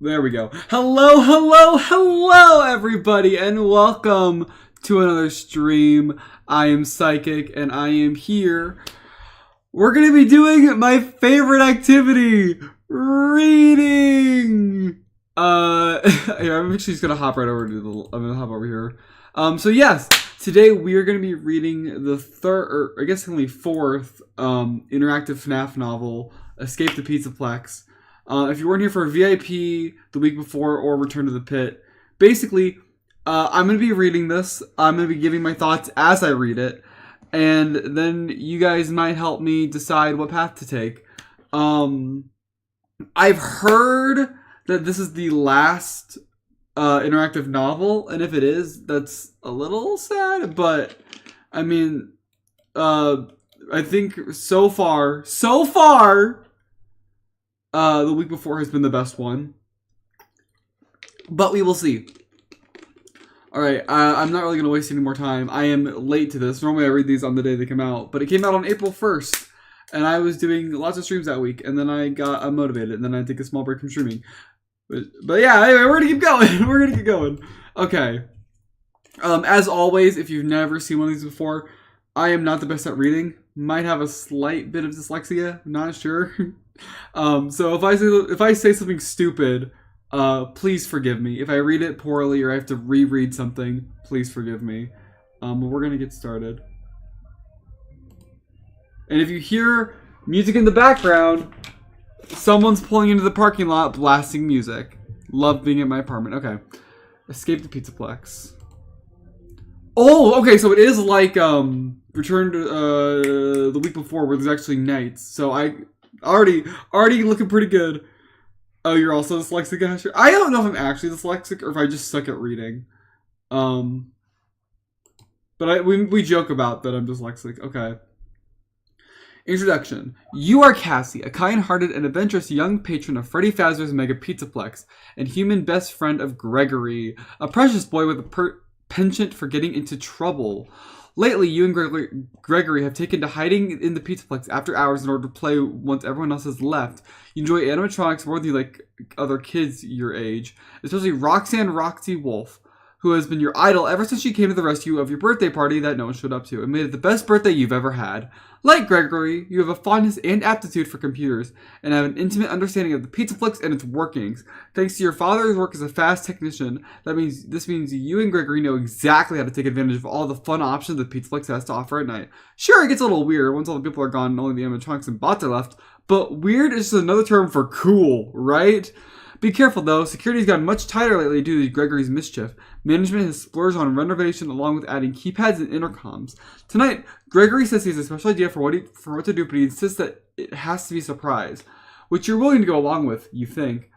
There we go. Hello, everybody, and welcome to another stream. I am Psychic, and I am here. We're going to be doing my favorite activity, reading. Here, I'm actually just going to hop right over to I'm going to hop over here. So yes, today we are going to be reading the third, or I guess only fourth, interactive FNaF novel, Escape the Pizzaplex. If you weren't here for VIP the week before or Return to the Pit, basically, I'm going to be reading this. I'm going to be giving my thoughts as I read it. And then you guys might help me decide what path to take. I've heard that this is the last interactive novel. And if it is, that's a little sad. But, I mean, I think so far... the week before has been the best one. But we will see. Alright, I'm not really going to waste any more time. I am late to this. Normally I read these on the day they come out. But it came out on April 1st. And I was doing lots of streams that week. And then I got unmotivated. And then I had to take a small break from streaming. But yeah, anyway, we're going to keep going. We're going to keep going. Okay. As always, if you've never seen one of these before, I am not the best at reading. Might have a slight bit of dyslexia. Not sure. So if I say something stupid, please forgive me. If I read it poorly or I have to reread something, please forgive me. But we're gonna get started. And if you hear music in the background, someone's pulling into the parking lot blasting music. Love being at my apartment. Okay. Escape the Pizzaplex. Oh, okay, so it is like, Return to, the week before where there's actually nights. So I... Already looking pretty good. Oh, you're also dyslexic, Asher? I don't know if I'm actually dyslexic or if I just suck at reading. But we joke about that I'm dyslexic. Okay. Introduction. You are Cassie, a kind-hearted and adventurous young patron of Freddy Fazbear's Mega Pizzaplex and human best friend of Gregory, a precious boy with a penchant for getting into trouble. Lately, you and Gregory have taken to hiding in the Pizzaplex after hours in order to play once everyone else has left. You enjoy animatronics more than you like other kids your age, especially Roxanne Roxy Wolf, who has been your idol ever since she came to the rescue of your birthday party that no one showed up to and made it the best birthday you've ever had. Like Gregory, you have a fondness and aptitude for computers and have an intimate understanding of the Pizzaplex and its workings. Thanks to your father's work as a fast technician, this means you and Gregory know exactly how to take advantage of all the fun options the Pizzaplex has to offer at night. Sure, it gets a little weird once all the people are gone and only the animatronics and bots are left, but weird is just another term for cool, right? Be careful though, security's gotten much tighter lately due to Gregory's mischief. Management has splurged on renovation along with adding keypads and intercoms. Tonight, Gregory says he has a special idea for what to do, but he insists that it has to be a surprise, which you're willing to go along with, you think.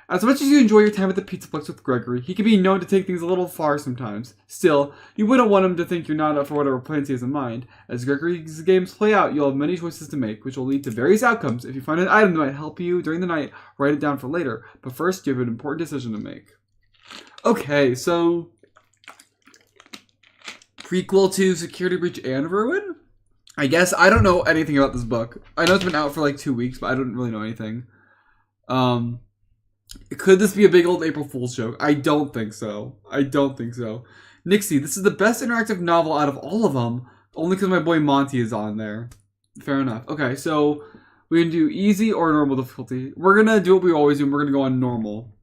As much as you enjoy your time at the Pizzaplex with Gregory, he can be known to take things a little far sometimes. Still, you wouldn't want him to think you're not up for whatever plans he has in mind. As Gregory's games play out, you'll have many choices to make, which will lead to various outcomes. If you find an item that might help you during the night, write it down for later. But first, you have an important decision to make. Okay, so... prequel to Security Breach and Ruin? I guess. I don't know anything about this book. I know it's been out for like 2 weeks, but I don't really know anything. Could this be a big old April Fool's joke? I don't think so. Nixie, this is the best interactive novel out of all of them, only because my boy Monty is on there. Fair enough. Okay, so we can do easy or normal difficulty. We're going to do what we always do, and we're going to go on normal.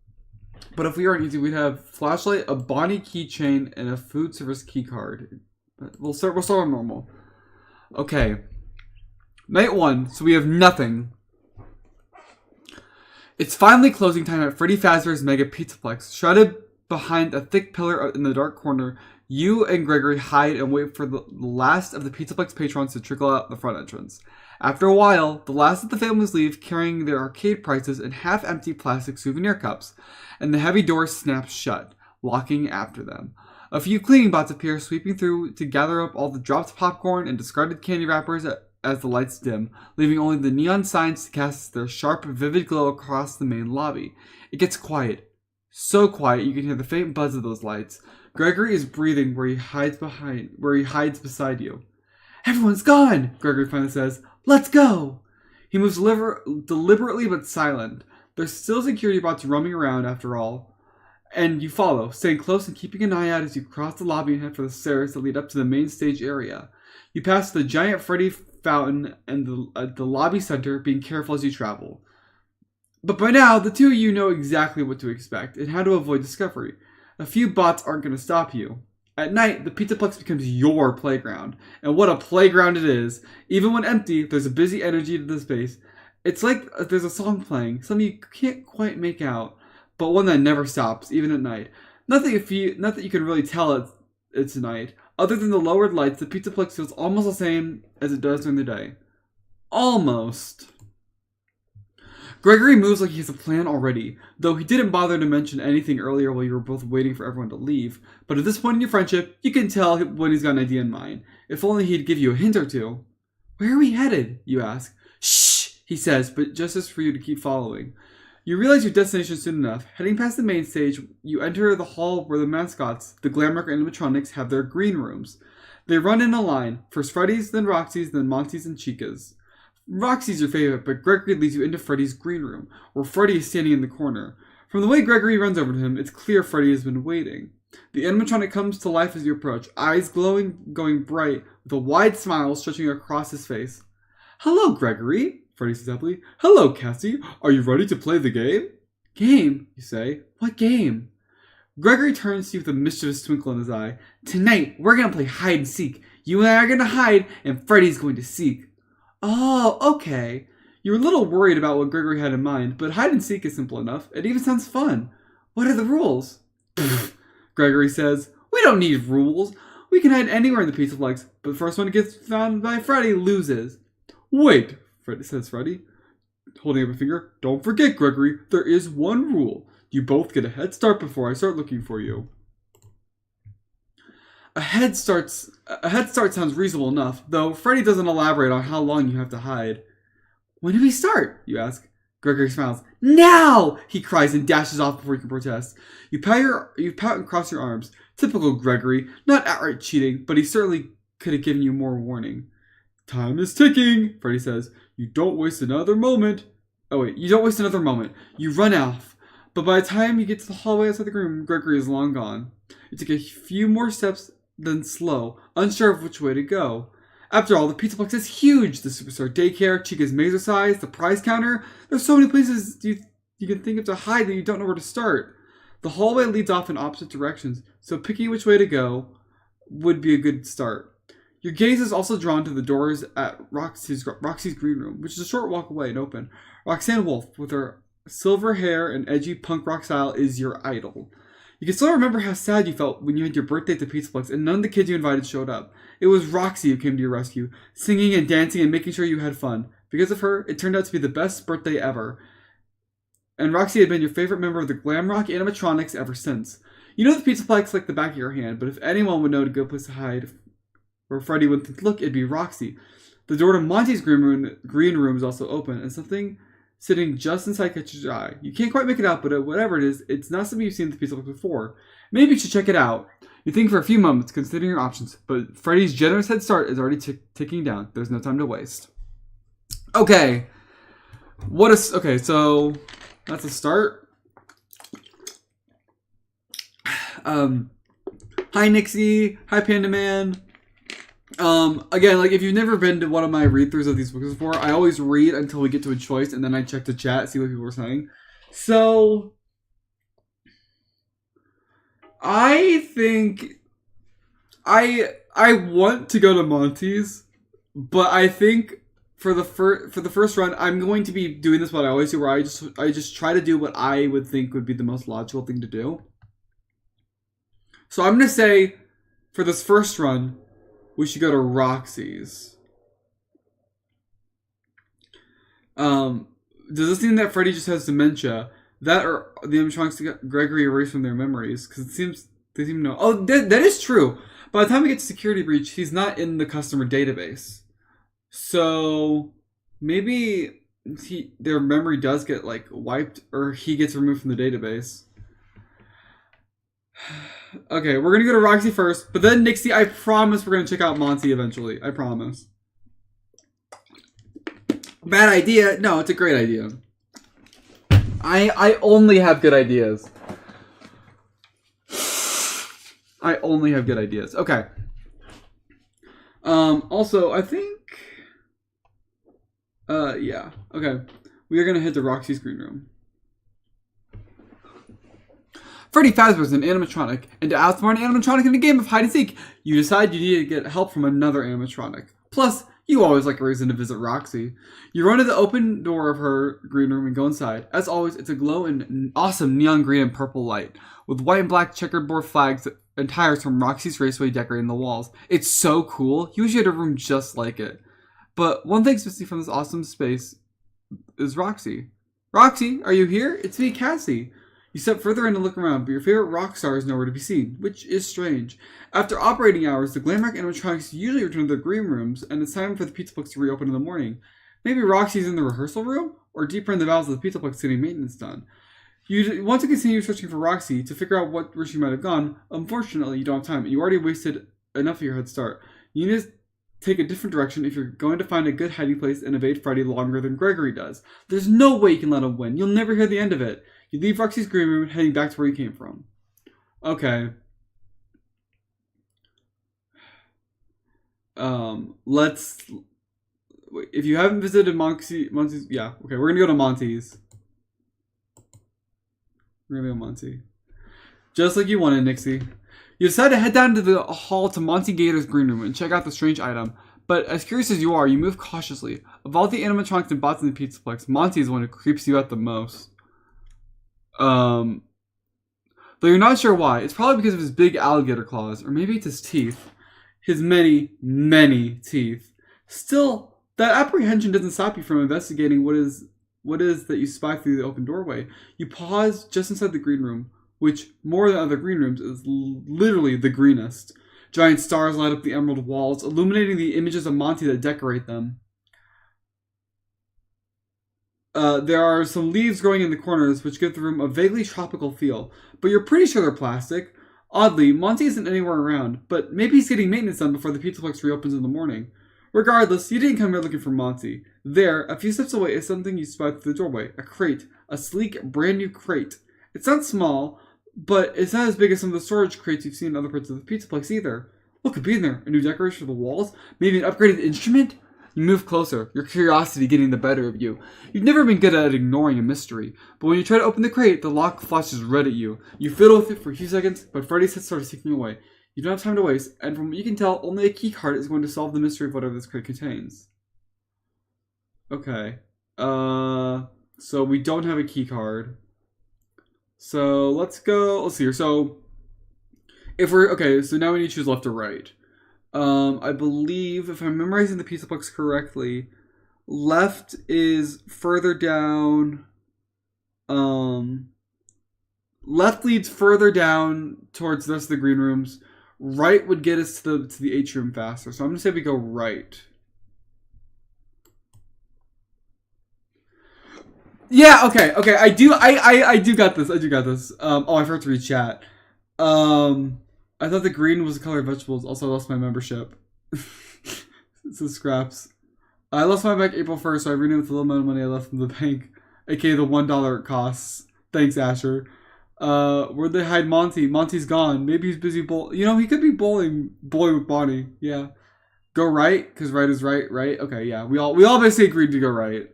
But if we are on easy, we'd have flashlight, a Bonnie keychain, and a food service key card. We'll start on normal. Okay. Night 1, so we have nothing. It's finally closing time at Freddy Fazbear's Mega Pizzaplex. Shrouded behind a thick pillar in the dark corner, you and Gregory hide and wait for the last of the Pizzaplex patrons to trickle out the front entrance. After a while, the last of the families leave carrying their arcade prices and half-empty plastic souvenir cups, and the heavy door snaps shut, locking after them. A few cleaning bots appear, sweeping through to gather up all the dropped popcorn and discarded candy wrappers as the lights dim, leaving only the neon signs to cast their sharp, vivid glow across the main lobby. It gets quiet. So quiet you can hear the faint buzz of those lights. Gregory is breathing where he hides beside you. "Everyone's gone," Gregory finally says. "Let's go." He moves deliberately but silent. There's still security bots roaming around after all. And you follow, staying close and keeping an eye out as you cross the lobby and head for the stairs that lead up to the main stage area. You pass the giant Freddy fountain and the lobby center, being careful as you travel. But by now, the two of you know exactly what to expect and how to avoid discovery. A few bots aren't going to stop you. At night, the Pizzaplex becomes your playground. And what a playground it is! Even when empty, there's a busy energy to the space. It's like there's a song playing, something you can't quite make out, but one that never stops, even at night. Not that you can really tell it's night. Other than the lowered lights, the Pizzaplex feels almost the same as it does during the day. Almost. Gregory moves like he has a plan already, though he didn't bother to mention anything earlier while you were both waiting for everyone to leave. But at this point in your friendship, you can tell when he's got an idea in mind. If only he'd give you a hint or two. Where are we headed? You ask. Shh, he says, but just as for you to keep following. You realize your destination soon enough. Heading past the main stage, you enter the hall where the mascots, the Glamrock animatronics, have their green rooms. They run in a line, first Freddy's, then Roxy's, then Monty's and Chica's. Roxy's your favorite, but Gregory leads you into Freddy's green room, where Freddy is standing in the corner. From the way Gregory runs over to him, it's clear Freddy has been waiting. The animatronic comes to life as you approach, eyes glowing, going bright, with a wide smile stretching across his face. Hello, Gregory, Freddy says happily. Hello, Cassie. Are you ready to play the game? Game, you say. What game? Gregory turns to you with a mischievous twinkle in his eye. Tonight, we're going to play hide and seek. You and I are going to hide, and Freddy's going to seek. Oh, okay. You were a little worried about what Gregory had in mind, but hide and seek is simple enough. It even sounds fun. What are the rules? Gregory says, we don't need rules. We can hide anywhere in the Pizzaplex, but the first one who gets found by Freddy loses. Wait, says Freddy, holding up a finger. Don't forget, Gregory, there is one rule. You both get a head start before I start looking for you. A head start sounds reasonable enough, though Freddy doesn't elaborate on how long you have to hide. When do we start? You ask. Gregory smiles. Now! He cries and dashes off before you can protest. You pout and cross your arms. Typical Gregory. Not outright cheating, but he certainly could have given you more warning. Time is ticking, Freddy says. You don't waste another moment. Oh wait, you don't waste another moment. You run off. But by the time you get to the hallway outside the room, Gregory is long gone. You take a few more steps, then slow, unsure of which way to go. After all, the Pizzaplex is huge. The Superstar Daycare, Chica's Mazer Size, the prize counter. There's so many places you can think of to hide that you don't know where to start. The hallway leads off in opposite directions, so picking which way to go would be a good start. Your gaze is also drawn to the doors at Roxy's green room, which is a short walk away and open. Roxanne Wolf, with her silver hair and edgy punk rock style, is your idol. You can still remember how sad you felt when you had your birthday at the Pizzaplex and none of the kids you invited showed up. It was Roxy who came to your rescue, singing and dancing and making sure you had fun. Because of her, it turned out to be the best birthday ever. And Roxy had been your favorite member of the Glamrock animatronics ever since. You know the Pizzaplex like the back of your hand, but if anyone would know a good place to hide where Freddy wouldn't look, it'd be Roxy. The door to Monty's green room is also open, and something sitting just inside catches your eye. You can't quite make it out, but whatever it is, it's not something you've seen at the Pizzaplex before. Maybe you should check it out. You think for a few moments, considering your options, but Freddy's generous head start is already ticking down. There's no time to waste. Okay. Okay, so that's a start. Hi, Nixie. Hi, Panda Man. Again, like if you've never been to one of my read-throughs of these books before, I always read until we get to a choice and then I check the chat, see what people are saying. So I think I want to go to Monty's, but I think for the first run, I'm going to be doing this what I always do, where I just try to do what I would think would be the most logical thing to do. So I'm gonna say for this first run, we should go to Roxy's. Does this mean that Freddy just has dementia? That or the animatronics to get Gregory erased from their memories? Because they seem to know. Oh, that is true. By the time we get to Security Breach, he's not in the customer database. So maybe their memory does get like wiped, or he gets removed from the database. Okay, we're gonna go to Roxy first, but then Nixie, I promise we're gonna check out Monty eventually. I promise. Bad idea? No, it's a great idea. I only have good ideas. I only have good ideas. Okay. Also, I think... yeah. Okay. We are going to head to Roxy's green room. Freddy Fazbear is an animatronic, and to outsmart an animatronic in a game of hide and seek, you decide you need to get help from another animatronic. Plus, you always like a reason to visit Roxy. You run to the open door of her green room and go inside. As always, it's a glow in awesome neon green and purple light, with white and black checkerboard flags and tires from Roxy's Raceway decorating the walls. It's so cool. You wish you had a room just like it. But one thing's missing from this awesome space is Roxy. Roxy, are you here? It's me, Cassie. You step further in and look around, but your favorite rock star is nowhere to be seen, which is strange. After operating hours, the Glamrock animatronics usually return to their green rooms, and it's time for the Pizzaplex to reopen in the morning. Maybe Roxy's in the rehearsal room, or deeper in the bowels of the Pizzaplex getting maintenance done. You want to continue searching for Roxy to figure out where she might have gone. Unfortunately, you don't have time, and you already wasted enough of your head start. You need to take a different direction if you're going to find a good hiding place and evade Freddy longer than Gregory does. There's no way you can let him win. You'll never hear the end of it. You leave Roxy's green room, heading back to where you came from. Okay. Let's... Wait, if you haven't visited Monty's... Yeah, okay, we're gonna go to Monty's. We're gonna go to Monty. Just like you wanted, Nixie. You decide to head down to the hall to Monty Gator's green room and check out the strange item. But as curious as you are, you move cautiously. Of all the animatronics and bots in the Pizzaplex, Monty is the one who creeps you out the most. Though you're not sure why. It's probably because of his big alligator claws, or maybe it's his teeth. His many, many teeth. Still, that apprehension doesn't stop you from investigating what is that you spy through the open doorway. You pause just inside the green room, which, more than other green rooms, is literally the greenest. Giant stars light up the emerald walls, illuminating the images of Monty that decorate them. There are some leaves growing in the corners, which give the room a vaguely tropical feel, but you're pretty sure they're plastic. Oddly, Monty isn't anywhere around, but maybe he's getting maintenance done before the Pizzaplex reopens in the morning. Regardless, you didn't come here looking for Monty. There, a few steps away, is something you spot through the doorway. A crate. A sleek, brand new crate. It's not small, but it's not as big as some of the storage crates you've seen in other parts of the Pizzaplex either. What could be in there? A new decoration for the walls? Maybe an upgraded instrument? You move closer, your curiosity getting the better of you. You've never been good at ignoring a mystery, but when you try to open the crate, the lock flashes red at you. You fiddle with it for a few seconds, but Freddy's head starts ticking away. You don't have time to waste, and from what you can tell, only a key card is going to solve the mystery of whatever this crate contains. Okay. So we don't have a key card. So let's see here. So now we need to choose left or right. I believe, if I'm memorizing the Pizzaplex correctly, left is further down. Left leads further down towards the rest of the green rooms. Right would get us to the atrium faster. So I'm gonna say we go right. Yeah. Okay. I do got this. Oh, I forgot to read chat. I thought the green was the color of vegetables. Also, I lost my membership. So scraps. I lost my bank April 1st, so I renewed with the little amount of money I left in the bank, aka the $1 it costs. Thanks, Asher. Where'd they hide Monty? Monty's gone. Maybe he's busy he could be bowling with Bonnie. Yeah. Go right, because right is right, right? Okay, yeah. We all basically agreed to go right.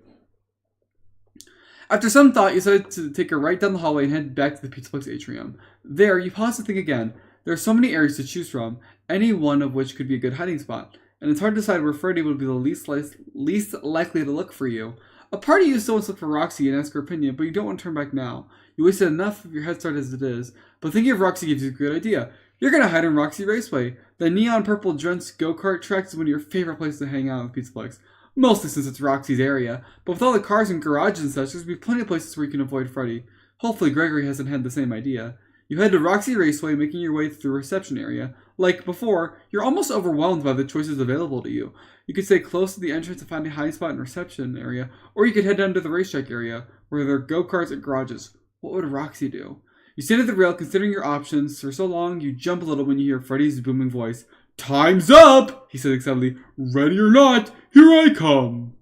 After some thought, you decided to take a right down the hallway and head back to the Pizzaplex atrium. There, you pause to think again. There are so many areas to choose from, any one of which could be a good hiding spot, and it's hard to decide where Freddy would be the least likely to look for you. A part of you still wants to look for Roxy and ask her opinion, but you don't want to turn back now. You wasted enough of your head start as it is, but thinking of Roxy gives you a good idea. You're going to hide in Roxy Raceway. The neon purple drenched go-kart track is one of your favorite places to hang out with Pizzaplex. Mostly since it's Roxy's area, but with all the cars and garages and such, there's be plenty of places where you can avoid Freddy. Hopefully Gregory hasn't had the same idea. You head to Roxy Raceway, making your way through the reception area. Like before, you're almost overwhelmed by the choices available to you. You could stay close to the entrance to find a hiding spot in the reception area, or you could head down to the racetrack area, where there are go-karts and garages. What would Roxy do? You stand at the rail, considering your options. For so long, you jump a little when you hear Freddy's booming voice. "Time's up!" he said excitedly. "Ready or not, here I come!"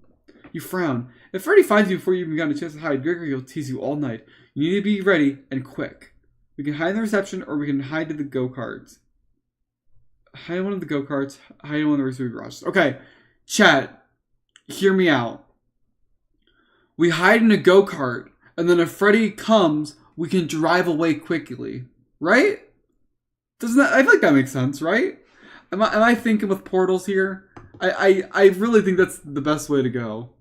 You frown. If Freddy finds you before you even got a chance to hide, Gregory will tease you all night. You need to be ready and quick. We can hide in the reception, or we can hide in the go-karts. Hide in one of the go-karts, hide in one of the raceway garages. Okay, chat, hear me out. We hide in a go-kart, and then if Freddy comes, we can drive away quickly. Right? Doesn't that, I feel like that makes sense, right? Am I thinking with portals here? I really think that's the best way to go.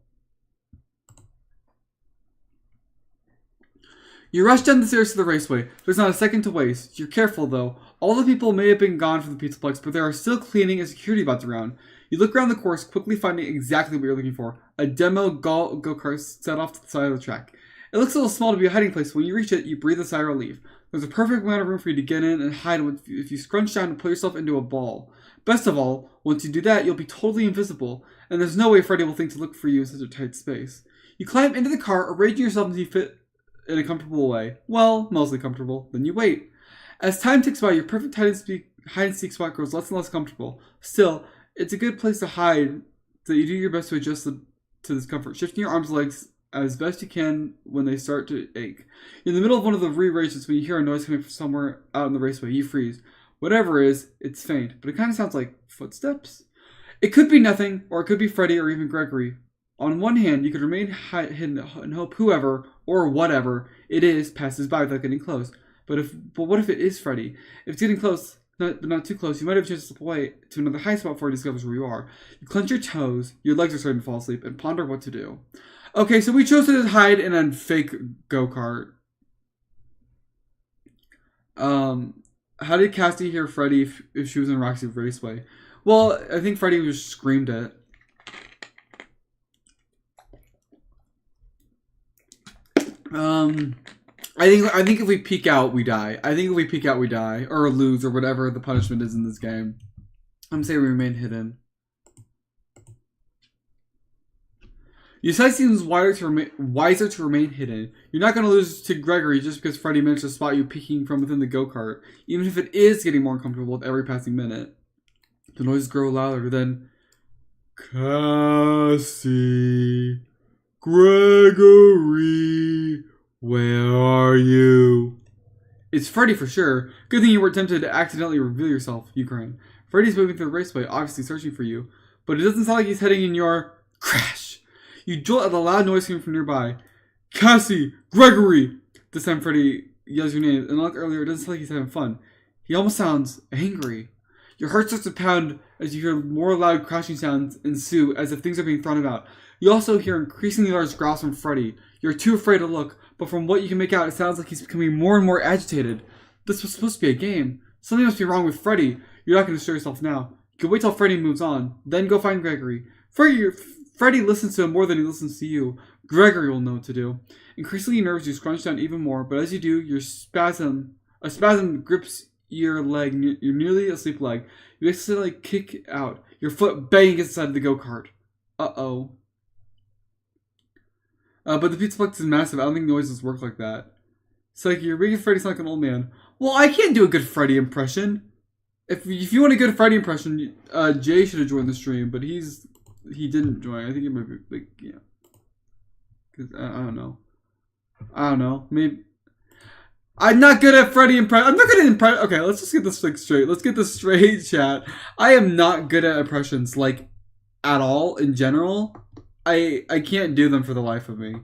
You rush down the stairs to the raceway. There's not a second to waste. You're careful, though. All the people may have been gone from the Pizzaplex, but there are still cleaning and security bots around. You look around the course, quickly finding exactly what you're looking for. A demo go-kart set off to the side of the track. It looks a little small to be a hiding place. When you reach it, you breathe a sigh of relief. There's a perfect amount of room for you to get in and hide if you scrunch down and pull yourself into a ball. Best of all, once you do that, you'll be totally invisible, and there's no way Freddy will think to look for you in such a tight space. You climb into the car, arranging yourself until you fit in a comfortable way. Well, mostly comfortable. Then you wait. As time ticks by, your perfect hide-and-seek spot grows less and less comfortable. Still, it's a good place to hide, so you do your best to adjust to this comfort, shifting your arms and legs as best you can when they start to ache. You're in the middle of one of the re-races when you hear a noise coming from somewhere out in the raceway. You freeze. Whatever it is, it's faint, but it kind of sounds like footsteps. It could be nothing, or it could be Freddy or even Gregory. On one hand, you could remain hidden and hope whoever, or whatever, it is passes by without getting close. But what if it is Freddy? If it's getting close, but not too close, you might have a chance to slip away to another high spot before he discovers where you are. You clench your toes, your legs are starting to fall asleep, and ponder what to do. Okay, so we chose to hide in a fake go-kart. How did Cassie hear Freddy if she was in Roxy Raceway? Well, I think Freddy just screamed it. I think if we peek out, we die. I think if we peek out, we die. Or lose, or whatever the punishment is in this game. I'm saying we remain hidden. Yusai seems wiser to remain hidden. You're not going to lose to Gregory just because Freddy managed to spot you peeking from within the go-kart, even if it is getting more uncomfortable with every passing minute. The noises grow louder, then... Cassie... Gregory... Where are you? It's Freddy for sure. Good thing you weren't tempted to accidentally reveal yourself, you grin. Freddy's moving through the raceway, obviously searching for you, but it doesn't sound like he's heading in your... Crash! You jolt at the loud noise coming from nearby. Cassie! Gregory! This time Freddy yells your name, and like earlier, it doesn't sound like he's having fun. He almost sounds angry. Your heart starts to pound as you hear more loud crashing sounds ensue as if things are being thrown about. You also hear increasingly large growls from Freddy. You're too afraid to look, but from what you can make out, it sounds like he's becoming more and more agitated. This was supposed to be a game. Something must be wrong with Freddy. You're not going to destroy yourself now. You can wait till Freddy moves on, then go find Gregory. Freddy listens to him more than he listens to you. Gregory will know what to do. Increasingly nervous, you scrunch down even more, but as you do, a spasm grips your leg, your nearly asleep leg. You accidentally kick out, your foot banging against the side of the go-kart. Uh-oh. But the Pizzaplex is massive. I don't think noises work like that. It's like you're making Freddy sound like an old man. Well, I can't do a good Freddy impression. If you want a good Freddy impression, Jay should have joined the stream, but he didn't join. I think he might be like, yeah. Cause I don't know. Maybe I'm not good at Freddy impression. I'm not good at impression. Okay, let's just get this like straight. Let's get this straight, chat. I am not good at impressions, like at all in general. I can't do them for the life of me.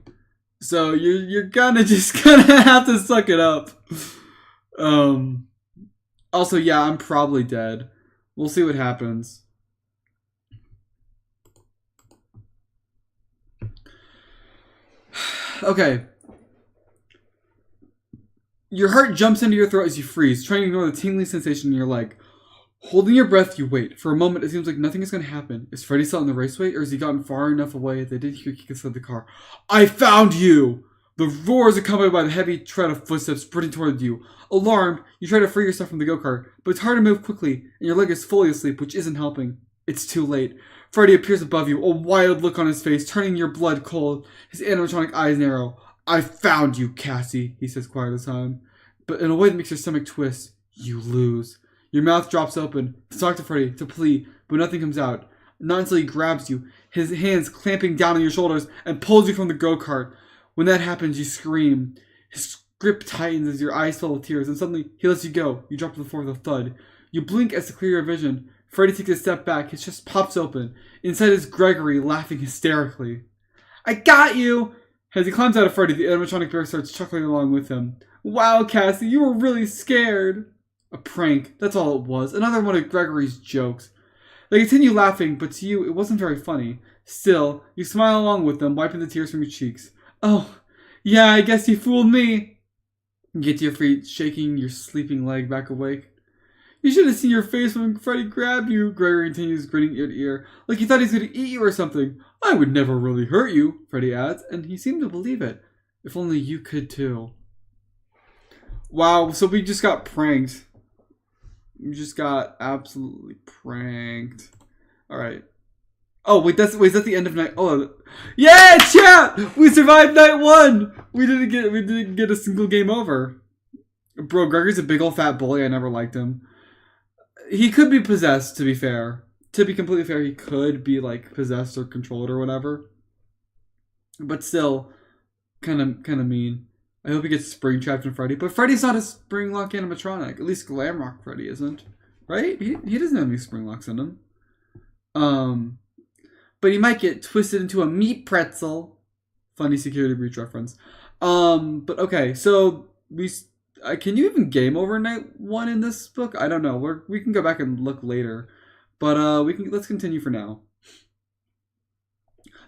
So you're gonna have to suck it up. Also, yeah, I'm probably dead. We'll see what happens. Okay. Your heart jumps into your throat as you freeze, trying to ignore the tingling sensation in your leg. Holding your breath, you wait. For a moment, it seems like nothing is going to happen. Is Freddy still in the raceway, or has he gotten far enough away they did hear kick inside the car? I found you! The roar is accompanied by the heavy tread of footsteps sprinting toward you. Alarmed, you try to free yourself from the go-kart, but it's hard to move quickly, and your leg is fully asleep, which isn't helping. It's too late. Freddy appears above you, a wild look on his face, turning your blood cold. His animatronic eyes narrow. I found you, Cassie, he says quiet this time. But in a way that makes your stomach twist, you lose. Your mouth drops open to talk to Freddy, to plead, but nothing comes out. Not until he grabs you, his hands clamping down on your shoulders, and pulls you from the go-kart. When that happens, you scream. His grip tightens as your eyes fill with tears, and suddenly he lets you go. You drop to the floor with a thud. You blink as to clear your vision. Freddy takes a step back. His chest pops open. Inside is Gregory, laughing hysterically. I got you! As he climbs out of Freddy, the animatronic bear starts chuckling along with him. Wow, Cassie, you were really scared. A prank. That's all it was. Another one of Gregory's jokes. They continue laughing, but to you, it wasn't very funny. Still, you smile along with them, wiping the tears from your cheeks. Oh, yeah, I guess you fooled me. You get to your feet, shaking your sleeping leg back awake. You should have seen your face when Freddy grabbed you, Gregory continues, grinning ear to ear, like he thought he was going to eat you or something. I would never really hurt you, Freddy adds, and he seemed to believe it. If only you could too. Wow, so we just got pranked. We just got absolutely pranked. Alright. Oh, wait, is that the end of night? Oh, yeah, chat! We survived night 1! We didn't get a single game over. Bro, Gregory's a big old fat bully. I never liked him. He could be possessed, to be fair. To be completely fair, he could be, like, possessed or controlled or whatever. But still, kind of mean. I hope he gets spring trapped in Freddy. But Freddy's not a spring lock animatronic. At least Glamrock Freddy isn't. Right? He doesn't have any spring locks in him. But he might get twisted into a meat pretzel. Funny security breach reference. But okay, so can you even game over night 1 in this book? I don't know. We can go back and look later. But let's continue for now.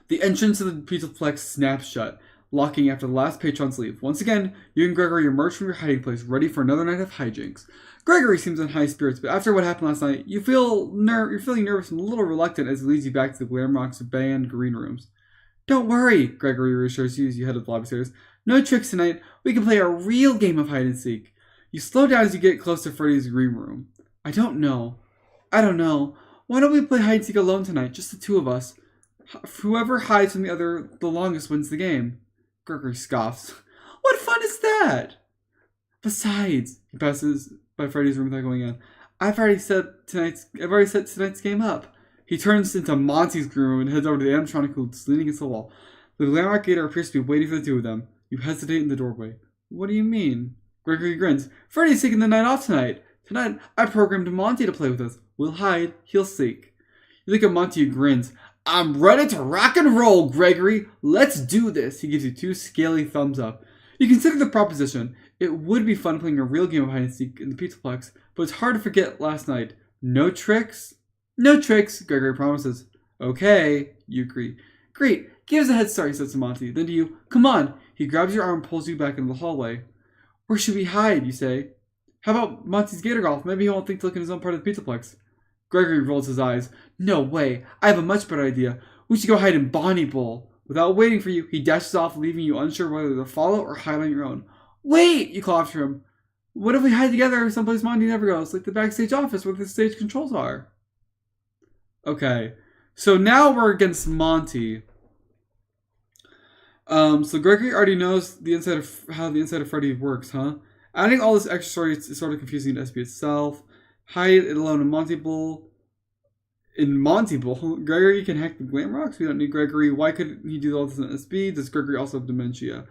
The entrance to the Pizzaplex snaps shut, locking after the last patrons leave. Once again, you and Gregory emerge from your hiding place, ready for another night of hijinks. Gregory seems in high spirits, but after what happened last night, you're feeling nervous and a little reluctant as he leads you back to the Glamrock's band green rooms. Don't worry, Gregory reassures you as you head up the lobby stairs. No tricks tonight. We can play a real game of hide and seek. You slow down as you get close to Freddy's green room. I don't know. Why don't we play hide and seek alone tonight, just the two of us? Whoever hides from the other the longest wins the game. Gregory scoffs. What fun is that? Besides, he passes by Freddy's room without going in. I've already set tonight's game up. He turns into Monty's green room and heads over to the animatronic who's leaning against the wall. The Glamrock Gator appears to be waiting for the two of them. You hesitate in the doorway. What do you mean? Gregory grins. Freddy's taking the night off tonight. Tonight, I programmed Monty to play with us. We'll hide, he'll seek. You look at Monty who grins. I'm ready to rock and roll, Gregory. Let's do this. He gives you 2 scaly thumbs up. You consider the proposition. It would be fun playing a real game of hide and seek in the Pizzaplex, but it's hard to forget last night. No tricks? No tricks, Gregory promises. Okay, you agree. Great, give us a head start, he says to Monty. Then to you, come on. He grabs your arm and pulls you back into the hallway. Where should we hide, you say? How about Monty's Gator Golf? Maybe he won't think to look in his own part of the Pizzaplex. Gregory rolls his eyes. No way. I have a much better idea. We should go hide in Bonnie Bowl. Without waiting for you, he dashes off, leaving you unsure whether to follow or hide on your own. Wait! You call after him. What if we hide together someplace Monty never goes, like the backstage office where the stage controls are? Okay. So now we're against Monty. So Gregory already knows how the inside of Freddy works, huh? Adding all this extra story is sort of confusing to SB itself. Hide it alone in Monty Bowl. In Monty Bowl, Gregory can hack the Glamrocks. We don't need Gregory. Why couldn't he do all this in SB? Does Gregory also have dementia?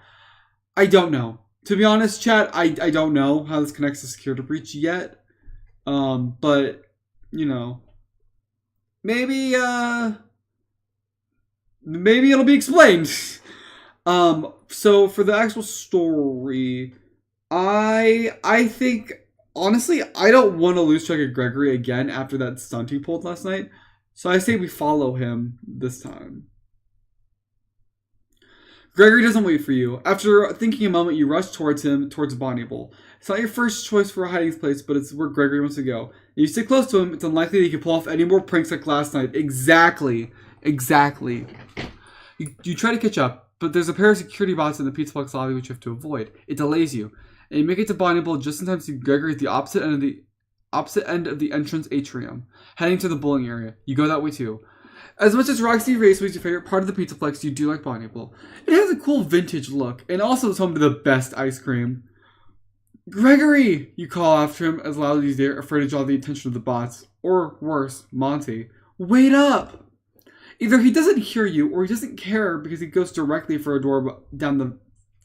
I don't know. To be honest, chat, I don't know how this connects to security breach yet. But you know, maybe it'll be explained. So for the actual story, I think, honestly, I don't want to lose track of Gregory again after that stunt he pulled last night. So I say we follow him this time. Gregory doesn't wait for you. After thinking a moment, you rush towards Bonnie Bowl. It's not your first choice for a hiding place, but it's where Gregory wants to go. And you stick close to him, it's unlikely that he can pull off any more pranks like last night. Exactly. You try to catch up, but there's a pair of security bots in the Pizzaplex lobby which you have to avoid. It delays you. And you make it to Bonnie Bowl just in time to see Gregory at the opposite end of the entrance atrium, heading to the bowling area. You go that way too. As much as Roxy Raceway is your favorite part of the Pizzaplex, you do like Bonnie Bowl. It has a cool vintage look, and also is home to the best ice cream. Gregory! You call after him as loudly as you dare, afraid to draw the attention of the bots. Or worse, Monty. Wait up! Either he doesn't hear you or he doesn't care because he goes directly for a door down the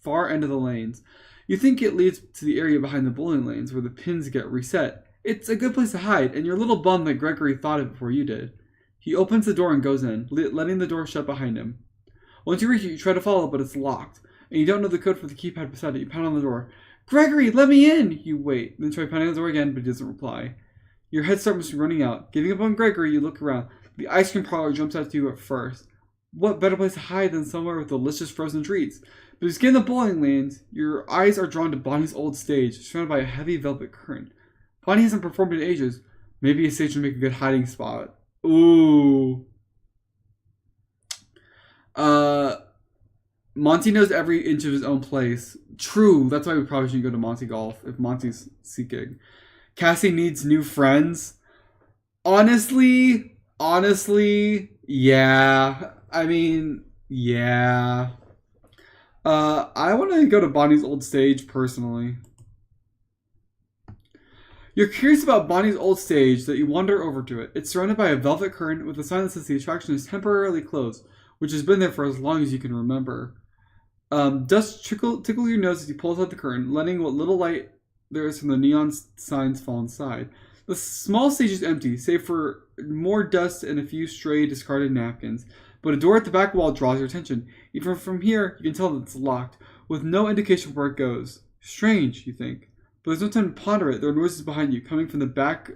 far end of the lanes. You think it leads to the area behind the bowling lanes where the pins get reset. It's a good place to hide, and you're a little bummed that Gregory thought it before you did. He opens the door and goes in, letting the door shut behind him. Once you reach it, you try to follow, but it's locked, and you don't know the code for the keypad beside it. You pound on the door. Gregory, let me in! You wait, then try pounding on the door again, but he doesn't reply. Your head starts running out. Giving up on Gregory, you look around. The ice cream parlor jumps out to you at first. What better place to hide than somewhere with delicious frozen treats? But as you get in the bowling lanes, your eyes are drawn to Bonnie's old stage, surrounded by a heavy velvet curtain. Bonnie hasn't performed in ages. Maybe a stage would make a good hiding spot. Ooh. Monty knows every inch of his own place. True, that's why we probably shouldn't go to Monty Golf if Monty's seeking. Cassie needs new friends. Honestly, yeah. I mean, yeah. I want to go to Bonnie's old stage, personally. You're curious about Bonnie's old stage that you wander over to it. It's surrounded by a velvet curtain with a sign that says the attraction is temporarily closed, which has been there for as long as you can remember. Dust tickle your nose as you pull aside the curtain, letting what little light there is from the neon signs fall inside. The small stage is empty, save for more dust and a few stray discarded napkins. But a door at the back wall draws your attention. Even from here, you can tell that it's locked, with no indication of where it goes. Strange, you think. But there's no time to ponder it. There are noises behind you, coming from the back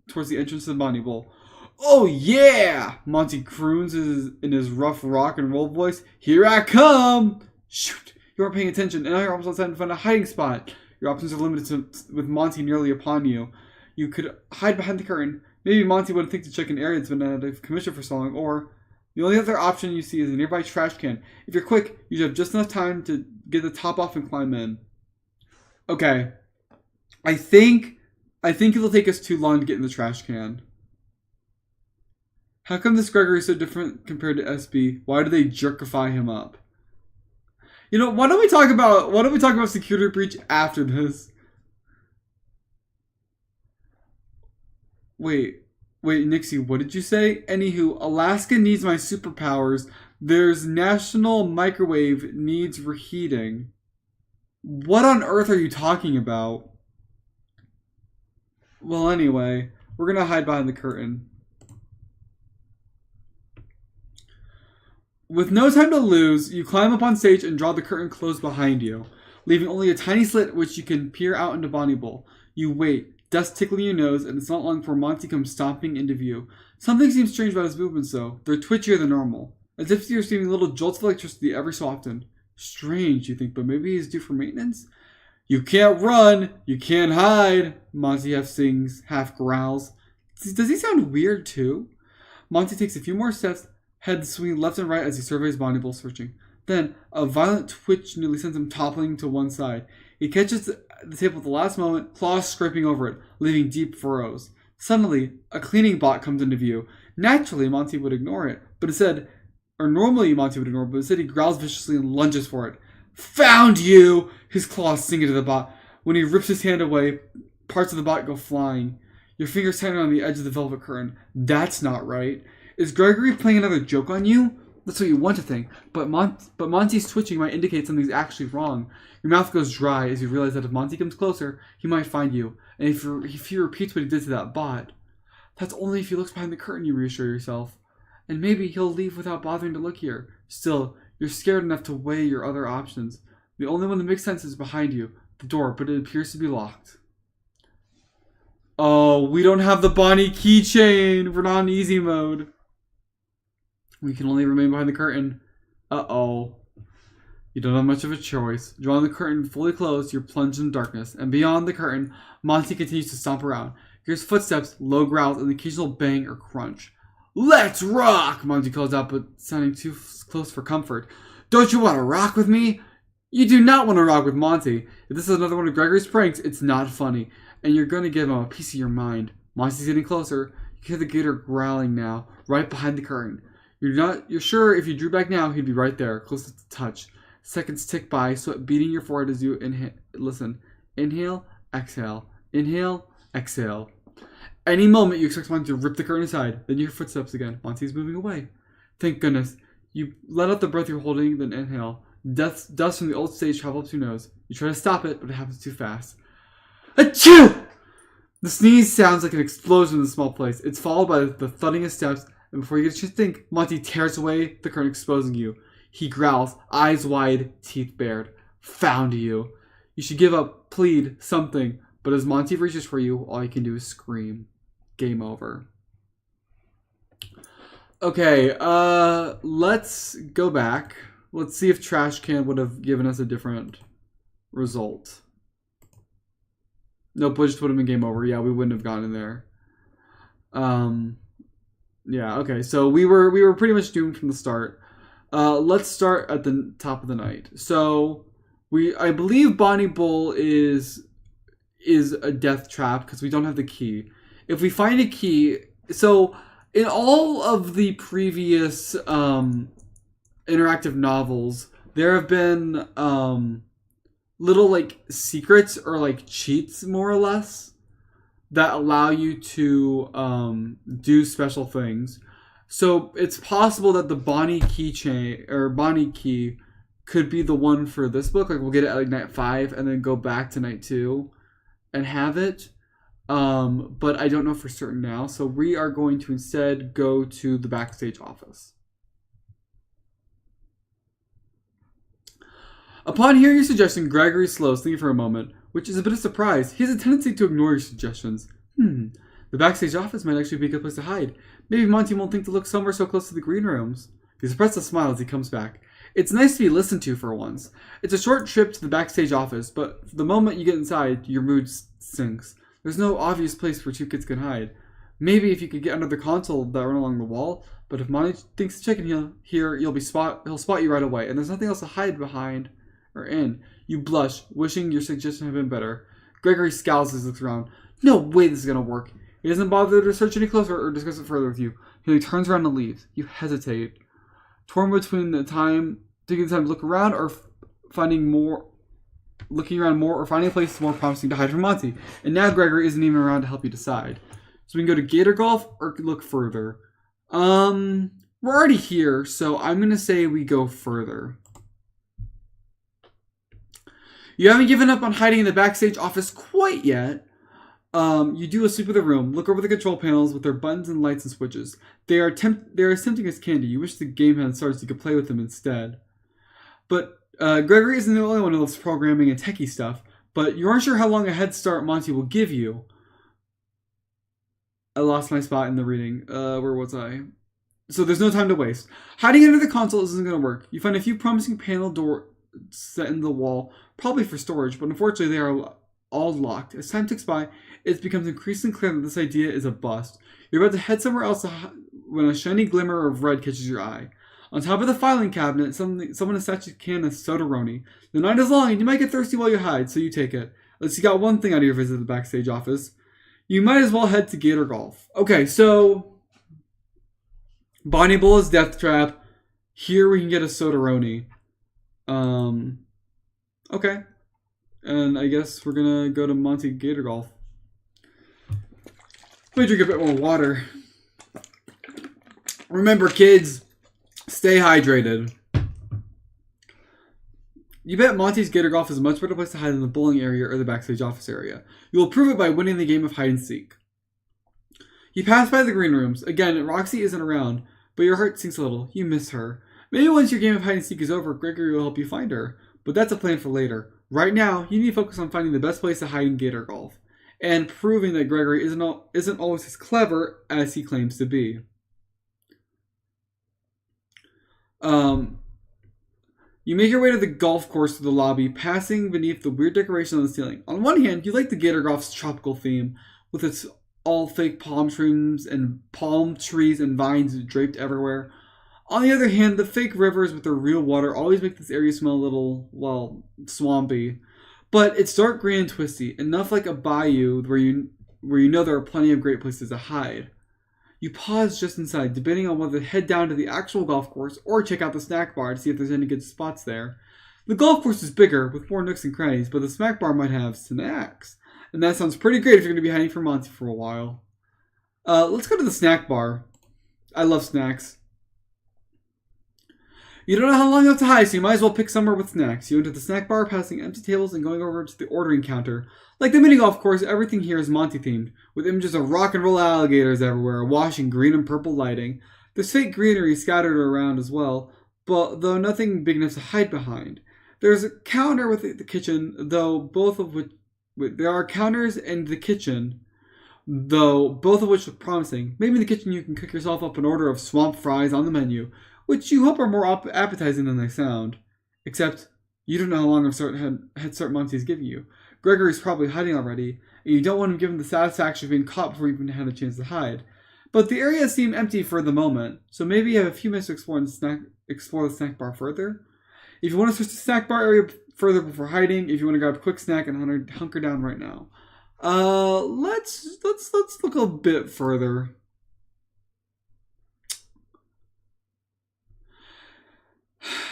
towards the entrance to the Bonnie Bowl. Oh yeah! Monty croons in his rough rock and roll voice. Here I come! Shoot! You aren't paying attention, and now you're almost outside to find a hiding spot. Your options are limited with Monty nearly upon you. You could hide behind the curtain. Maybe Monty wouldn't think to check an area that's been out of commission for so long, or the only other option you see is a nearby trash can. If you're quick, you have just enough time to get the top off and climb in. Okay. I think it'll take us too long to get in the trash can. How come this Gregory is so different compared to SB? Why do they jerkify him up? You know, why don't we talk about security breach after this? Wait, Nixie, what did you say? Anywho, Alaska needs my superpowers. There's national microwave needs reheating. What on earth are you talking about? Well, anyway, we're gonna hide behind the curtain. With no time to lose, you climb up on stage and draw the curtain closed behind you, leaving only a tiny slit which you can peer out into Bonnie Bowl. You wait, dust tickling your nose, and it's not long before Monty comes stomping into view. Something seems strange about his movements, though. They're twitchier than normal, as if you're receiving little jolts of electricity every so often. Strange, you think, but maybe he's due for maintenance? You can't run, you can't hide, Monty half sings, half growls. Does he sound weird, too? Monty takes a few more steps, head swinging left and right as he surveys Bonnie Bowl, searching. Then, a violent twitch nearly sends him toppling to one side. He catches the table at the last moment, claws scraping over it, leaving deep furrows. Suddenly, a cleaning bot comes into view. Naturally, Monty would ignore it, but instead he growls viciously and lunges for it. Found you! His claws sink into the bot. When he rips his hand away, parts of the bot go flying. Your fingers tighten on the edge of the velvet curtain. That's not right. Is Gregory playing another joke on you? That's what you want to think, but Monty's twitching might indicate something's actually wrong. Your mouth goes dry as you realize that if Monty comes closer, he might find you, and if he repeats what he did to that bot. That's only if he looks behind the curtain, you reassure yourself. And maybe he'll leave without bothering to look here. Still, you're scared enough to weigh your other options. The only one that makes sense is behind you, the door, but it appears to be locked. Oh, we don't have the Bonnie keychain! We're not in easy mode. We can only remain behind the curtain. Uh-oh. You don't have much of a choice. Drawing the curtain fully closed, you're plunged in darkness. And beyond the curtain, Monty continues to stomp around. Here's footsteps, low growls, and the occasional bang or crunch. Let's rock! Monty calls out, but sounding too close for comfort. Don't you want to rock with me? You do not want to rock with Monty. If this is another one of Gregory's pranks, it's not funny. And you're going to give him a piece of your mind. Monty's getting closer. You hear the gator growling now, right behind the curtain. You're sure if you drew back now, he'd be right there, close to touch. Seconds tick by, sweat beating your forehead as you listen. Inhale, exhale. Inhale, exhale. Any moment you expect Monty to rip the curtain aside, then you hear footsteps again. Monty's moving away. Thank goodness. You let out the breath you're holding, then inhale. Dust from the old stage travels up to your nose. You try to stop it, but it happens too fast. Achoo! The sneeze sounds like an explosion in a small place. It's followed by the thudding of steps, and before you get a chance to think, Monty tears away the curtain, exposing you. He growls, eyes wide, teeth bared. Found you. You should give up, plead, something. But as Monty reaches for you, all you can do is scream. Game over. Okay, let's go back. Let's see if Trash Can would have given us a different result. Nope, it just would have been game over. Yeah, we wouldn't have gotten in there. Yeah, okay, so we were pretty much doomed from the start. Let's start at the top of the night. So I believe Bonnie Bull is a death trap because we don't have the key. If we find a key, so in all of the previous interactive novels, there have been little like secrets or like cheats, more or less, that allow you to do special things. So it's possible that the Bonnie keychain or Bonnie key could be the one for this book. Like we'll get it at like night 5 and then go back to night 2 and have it. But I don't know for certain now. So we are going to instead go to the backstage office. Upon hearing your suggestion, Gregory slows, thinking for a moment, which is a bit of surprise. He has a tendency to ignore your suggestions. The backstage office might actually be a good place to hide. Maybe Monty won't think to look somewhere so close to the green rooms. He suppresses a smile as he comes back. It's nice to be listened to for once. It's a short trip to the backstage office, but the moment you get inside, your mood sinks. There's no obvious place where two kids can hide. Maybe if you could get under the console that run along the wall, but if Monty thinks to check in here, he'll spot you right away, and there's nothing else to hide behind or in. You blush, wishing your suggestion had been better. Gregory scowls as he looks around. No way this is going to work. He doesn't bother to search any closer or discuss it further with you. He turns around and leaves. You hesitate, torn between taking the time to look around or looking around more or finding a place more promising to hide from Monty. And now Gregory isn't even around to help you decide. So we can go to Gator Golf or look further. We're already here, so I'm going to say we go further. You haven't given up on hiding in the backstage office quite yet. You do a sweep of the room, look over the control panels with their buttons and lights and switches. They are as tempting as candy. You wish the game had started so you could play with them instead. But Gregory isn't the only one who loves programming and techie stuff, but you aren't sure how long a head start Monty will give you. I lost my spot in the reading. Where was I? So there's no time to waste. Hiding under the console isn't going to work. You find a few promising panel doors set in the wall, probably for storage, but unfortunately they are all locked. As time ticks by, it becomes increasingly clear that this idea is a bust. You're about to head somewhere else when a shiny glimmer of red catches your eye. On top of the filing cabinet, someone has snatched a can of soda-roni. The night is long and you might get thirsty while you hide, so you take it. At least you got one thing out of your visit to the backstage office. You might as well head to Gator Golf. Okay, so Bonnie Bull is Death Trap. Here we can get a soda-roni. Okay. And I guess we're gonna go to Monty Gator Golf. Let me drink a bit more water. Remember, kids, stay hydrated. You bet Monty's Gator Golf is a much better place to hide than the bowling area or the backstage office area. You will prove it by winning the game of hide and seek. You pass by the green rooms. Again, Roxy isn't around, but your heart sinks a little. You miss her. Maybe once your game of hide and seek is over, Gregory will help you find her. But that's a plan for later. Right now, you need to focus on finding the best place to hide in Gator Golf, and proving that Gregory isn't always as clever as he claims to be. You make your way to the golf course through the lobby, passing beneath the weird decoration on the ceiling. On one hand, you like the Gator Golf's tropical theme, with its all fake palm trees and vines draped everywhere. On the other hand, the fake rivers with their real water always make this area smell a little, well, swampy. But it's dark green and twisty, enough like a bayou where you know there are plenty of great places to hide. You pause just inside, debating on whether to head down to the actual golf course or check out the snack bar to see if there's any good spots there. The golf course is bigger, with more nooks and crannies, but the snack bar might have snacks. And that sounds pretty great if you're going to be hiding from Monty for a while. Let's go to the snack bar. I love snacks. You don't know how long you have to hide, so you might as well pick somewhere with snacks. You enter the snack bar, passing empty tables and going over to the ordering counter. Like the mini golf course, everything here is Monty themed, with images of rock and roll alligators everywhere, awash in green and purple lighting. There's fake greenery scattered around as well, but though nothing big enough to hide behind. There's a counter with the kitchen, though both of which there are counters in the kitchen, though both of which look promising. Maybe in the kitchen you can cook yourself up an order of swamp fries on the menu, which you hope are more appetizing than they sound. Except, you don't know how long Head Start Monty's giving you. Gregory's probably hiding already, and you don't want him given the satisfaction of being caught before you even had a chance to hide. But the area seemed empty for the moment, so maybe you have a few minutes to explore the snack bar further. If you want to switch the snack bar area further before hiding, if you want to grab a quick snack and hunker down right now. Let's look a bit further.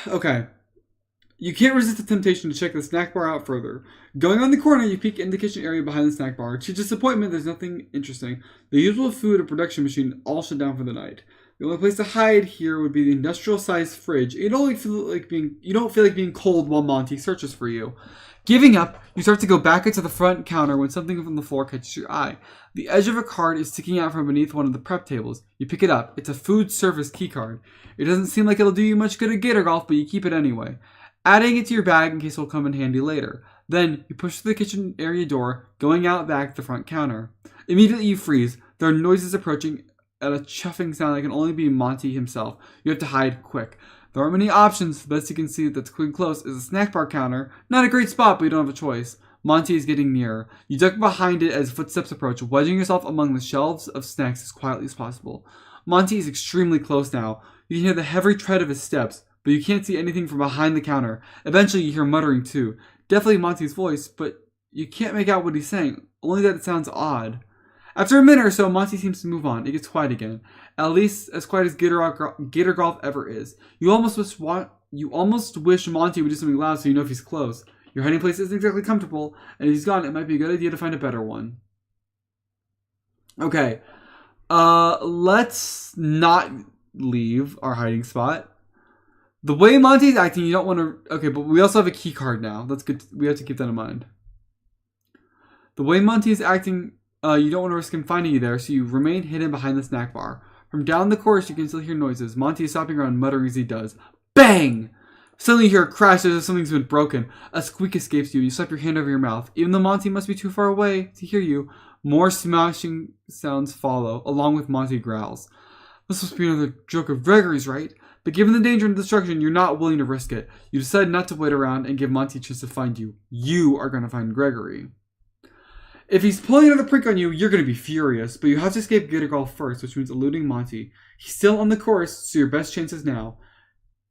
Okay. You can't resist the temptation to check the snack bar out further. Going on the corner, you peek in the kitchen area behind the snack bar. To your disappointment, there's nothing interesting. The usual food and production machine all shut down for the night. The only place to hide here would be the industrial-sized fridge. You don't feel like being cold while Monty searches for you. Giving up, you start to go back into the front counter when something from the floor catches your eye. The edge of a card is sticking out from beneath one of the prep tables. You pick it up. It's a food service key card. It doesn't seem like it'll do you much good at Gator Golf, but you keep it anyway, adding it to your bag in case it'll come in handy later. Then, you push through the kitchen area door, going out back to the front counter. Immediately you freeze. There are noises approaching at a chuffing sound that can only be Monty himself. You have to hide quick. There aren't many options. The best you can see that's quick and close is a snack bar counter. Not a great spot, but you don't have a choice. Monty is getting nearer. You duck behind it as footsteps approach, wedging yourself among the shelves of snacks as quietly as possible. Monty is extremely close now. You can hear the heavy tread of his steps, but you can't see anything from behind the counter. Eventually you hear muttering too. Definitely Monty's voice, but you can't make out what he's saying, only that it sounds odd. After a minute or so, Monty seems to move on. It gets quiet again. At least as quiet as Gator Golf ever is. You almost wish Monty would do something loud so you know if he's close. Your hiding place isn't exactly comfortable, and if he's gone, it might be a good idea to find a better one. Okay. Let's not leave our hiding spot. The way Monty's acting, you don't want to... Okay, but we also have a key card now. That's good. We have to keep that in mind. The way Monty's acting... you don't want to risk him finding you there, so you remain hidden behind the snack bar. From down the course, you can still hear noises. Monty is stopping around, muttering as he does. Bang! Suddenly you hear a crash as if something's been broken. A squeak escapes you. You slap your hand over your mouth. Even though Monty must be too far away to hear you, more smashing sounds follow, along with Monty growls. This must be another joke of Gregory's, right? But given the danger and destruction, you're not willing to risk it. You decide not to wait around and give Monty a chance to find you. You are going to find Gregory. If he's pulling another prank on you, you're going to be furious, but you have to escape Gator Golf first, which means eluding Monty. He's still on the course, so your best chance is now.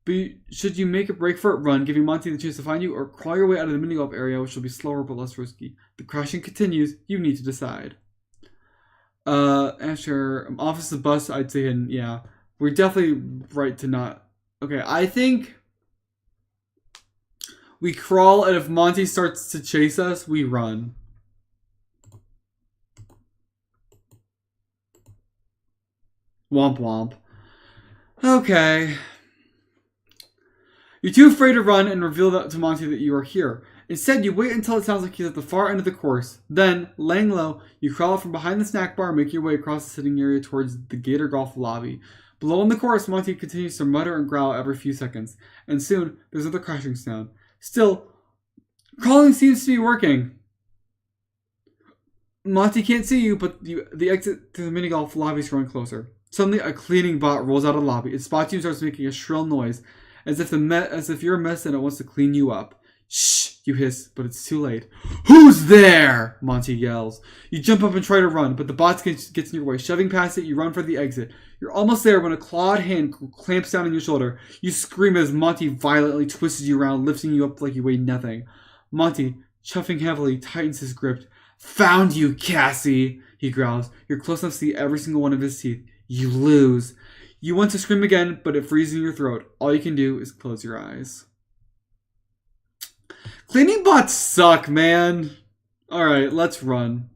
But should you make a break for it, run, giving Monty the chance to find you, or crawl your way out of the mini-golf area, which will be slower but less risky. The crashing continues. You need to decide. After office of bus, I'd say, and yeah, we're definitely right to not... Okay, I think we crawl, and if Monty starts to chase us, we run. Womp womp. Okay. You're too afraid to run and reveal that to Monty that you are here. Instead, you wait until it sounds like he's at the far end of the course. Then, laying low, you crawl out from behind the snack bar and make your way across the sitting area towards the Gator Golf lobby. Below in the course, Monty continues to mutter and growl every few seconds. And soon, there's another crashing sound. Still, crawling seems to be working. Monty can't see you, but the exit to the mini golf lobby is growing closer. Suddenly, a cleaning bot rolls out of the lobby. It spots you and starts making a shrill noise, as if you're a mess and it wants to clean you up. Shh, you hiss, but it's too late. Who's there? Monty yells. You jump up and try to run, but the bot gets in your way. Shoving past it, you run for the exit. You're almost there when a clawed hand clamps down on your shoulder. You scream as Monty violently twists you around, lifting you up like you weigh nothing. Monty, chuffing heavily, tightens his grip. Found you, Cassie, he growls. You're close enough to see every single one of his teeth. You lose. You want to scream again, but it freezes in your throat. All you can do is close your eyes. Cleaning bots suck, man. Alright, let's run.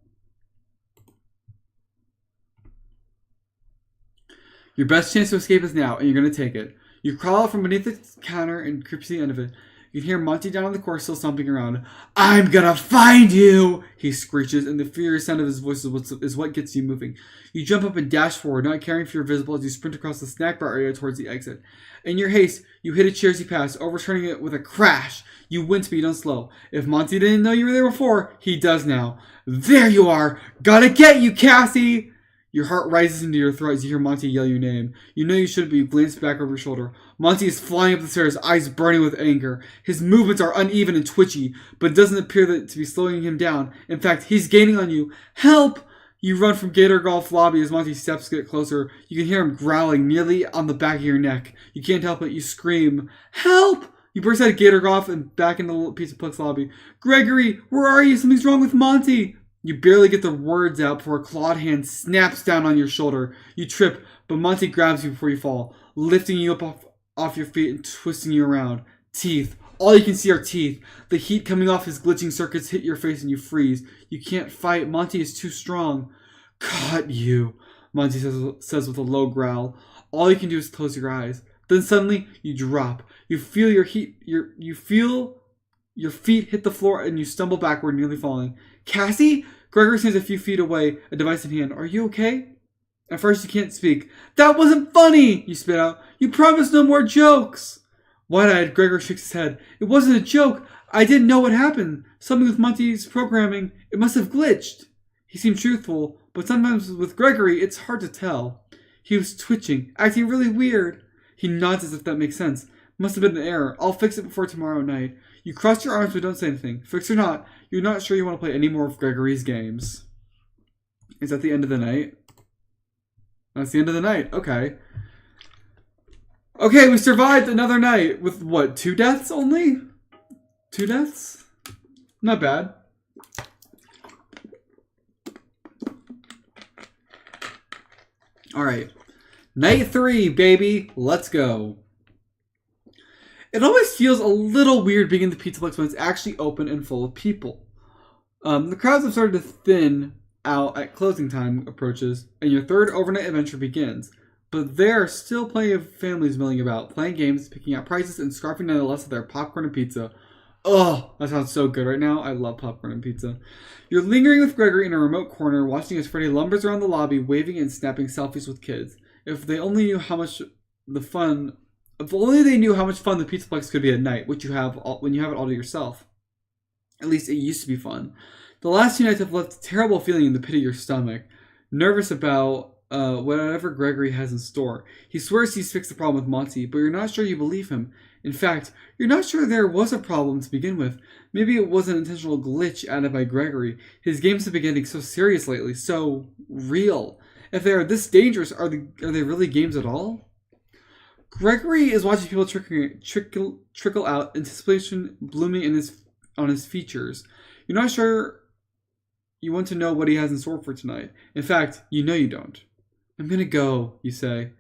Your best chance to escape is now, and you're going to take it. You crawl out from beneath the counter and creep to the end of it. You can hear Monty down on the course still stomping around. "I'm gonna find you!" he screeches, and the furious sound of his voice is what gets you moving. You jump up and dash forward, not caring if you're visible as you sprint across the snack bar area towards the exit. In your haste, you hit a chair as you pass, overturning it with a crash. You wince, but you don't slow. If Monty didn't know you were there before, he does now. "There you are! Gotta get you, Cassie!" Your heart rises into your throat as you hear Monty yell your name. You know you shouldn't, but you glance back over your shoulder. Monty is flying up the stairs, eyes burning with anger. His movements are uneven and twitchy, but it doesn't appear to be slowing him down. In fact, he's gaining on you. "Help!" You run from Gator Golf lobby as Monty's steps get closer. You can hear him growling nearly on the back of your neck. You can't help it. You scream, "Help!" You burst out of Gator Golf and back into the Pizzaplex lobby. "Gregory, where are you? Something's wrong with Monty." You barely get the words out before a clawed hand snaps down on your shoulder. You trip, but Monty grabs you before you fall, lifting you up off your feet and twisting you around. Teeth. All you can see are teeth. The heat coming off his glitching circuits hit your face and you freeze. You can't fight. Monty is too strong. "Caught you," Monty says with a low growl. All you can do is close your eyes. Then suddenly, you drop. You feel your feet hit the floor and you stumble backward, nearly falling. "Cassie?" Gregory stands a few feet away, a device in hand. "Are you okay?" At first you can't speak. "That wasn't funny!" you spit out. "You promised no more jokes!" Wide-eyed, Gregory shakes his head. "It wasn't a joke. I didn't know what happened. Something with Monty's programming. It must have glitched." He seemed truthful, but sometimes with Gregory, it's hard to tell. He was twitching, acting really weird. He nods as if that makes sense. "Must have been an error. I'll fix it before tomorrow night." You cross your arms but don't say anything. Fix or not, you're not sure you want to play any more of Gregory's games. Is that the end of the night? That's the end of the night. Okay. Okay, we survived another night with what, 2 deaths only? 2 deaths? Not bad. Alright. Night 3, baby. Let's go. It always feels a little weird being in the Pizzaplex when it's actually open and full of people. The crowds have started to thin out at closing time approaches, and your third overnight adventure begins. But there are still plenty of families milling about, playing games, picking out prizes, and scarfing down the rest of their popcorn and pizza. Oh, that sounds so good right now. I love popcorn and pizza. You're lingering with Gregory in a remote corner, watching as Freddy lumbers around the lobby, waving and snapping selfies with kids. If they only knew how much fun the Pizzaplex could be at night, when you have it all to yourself. At least it used to be fun. The last 2 nights have left a terrible feeling in the pit of your stomach. Nervous about whatever Gregory has in store. He swears he's fixed the problem with Monty, but you're not sure you believe him. In fact, you're not sure there was a problem to begin with. Maybe it was an intentional glitch added by Gregory. His games have been getting so serious lately, so real. If they are this dangerous, are they really games at all? Gregory is watching people trickle out, anticipation blooming on his features. You're not sure you want to know what he has in store for tonight. In fact, you know you don't. "I'm gonna go," you say.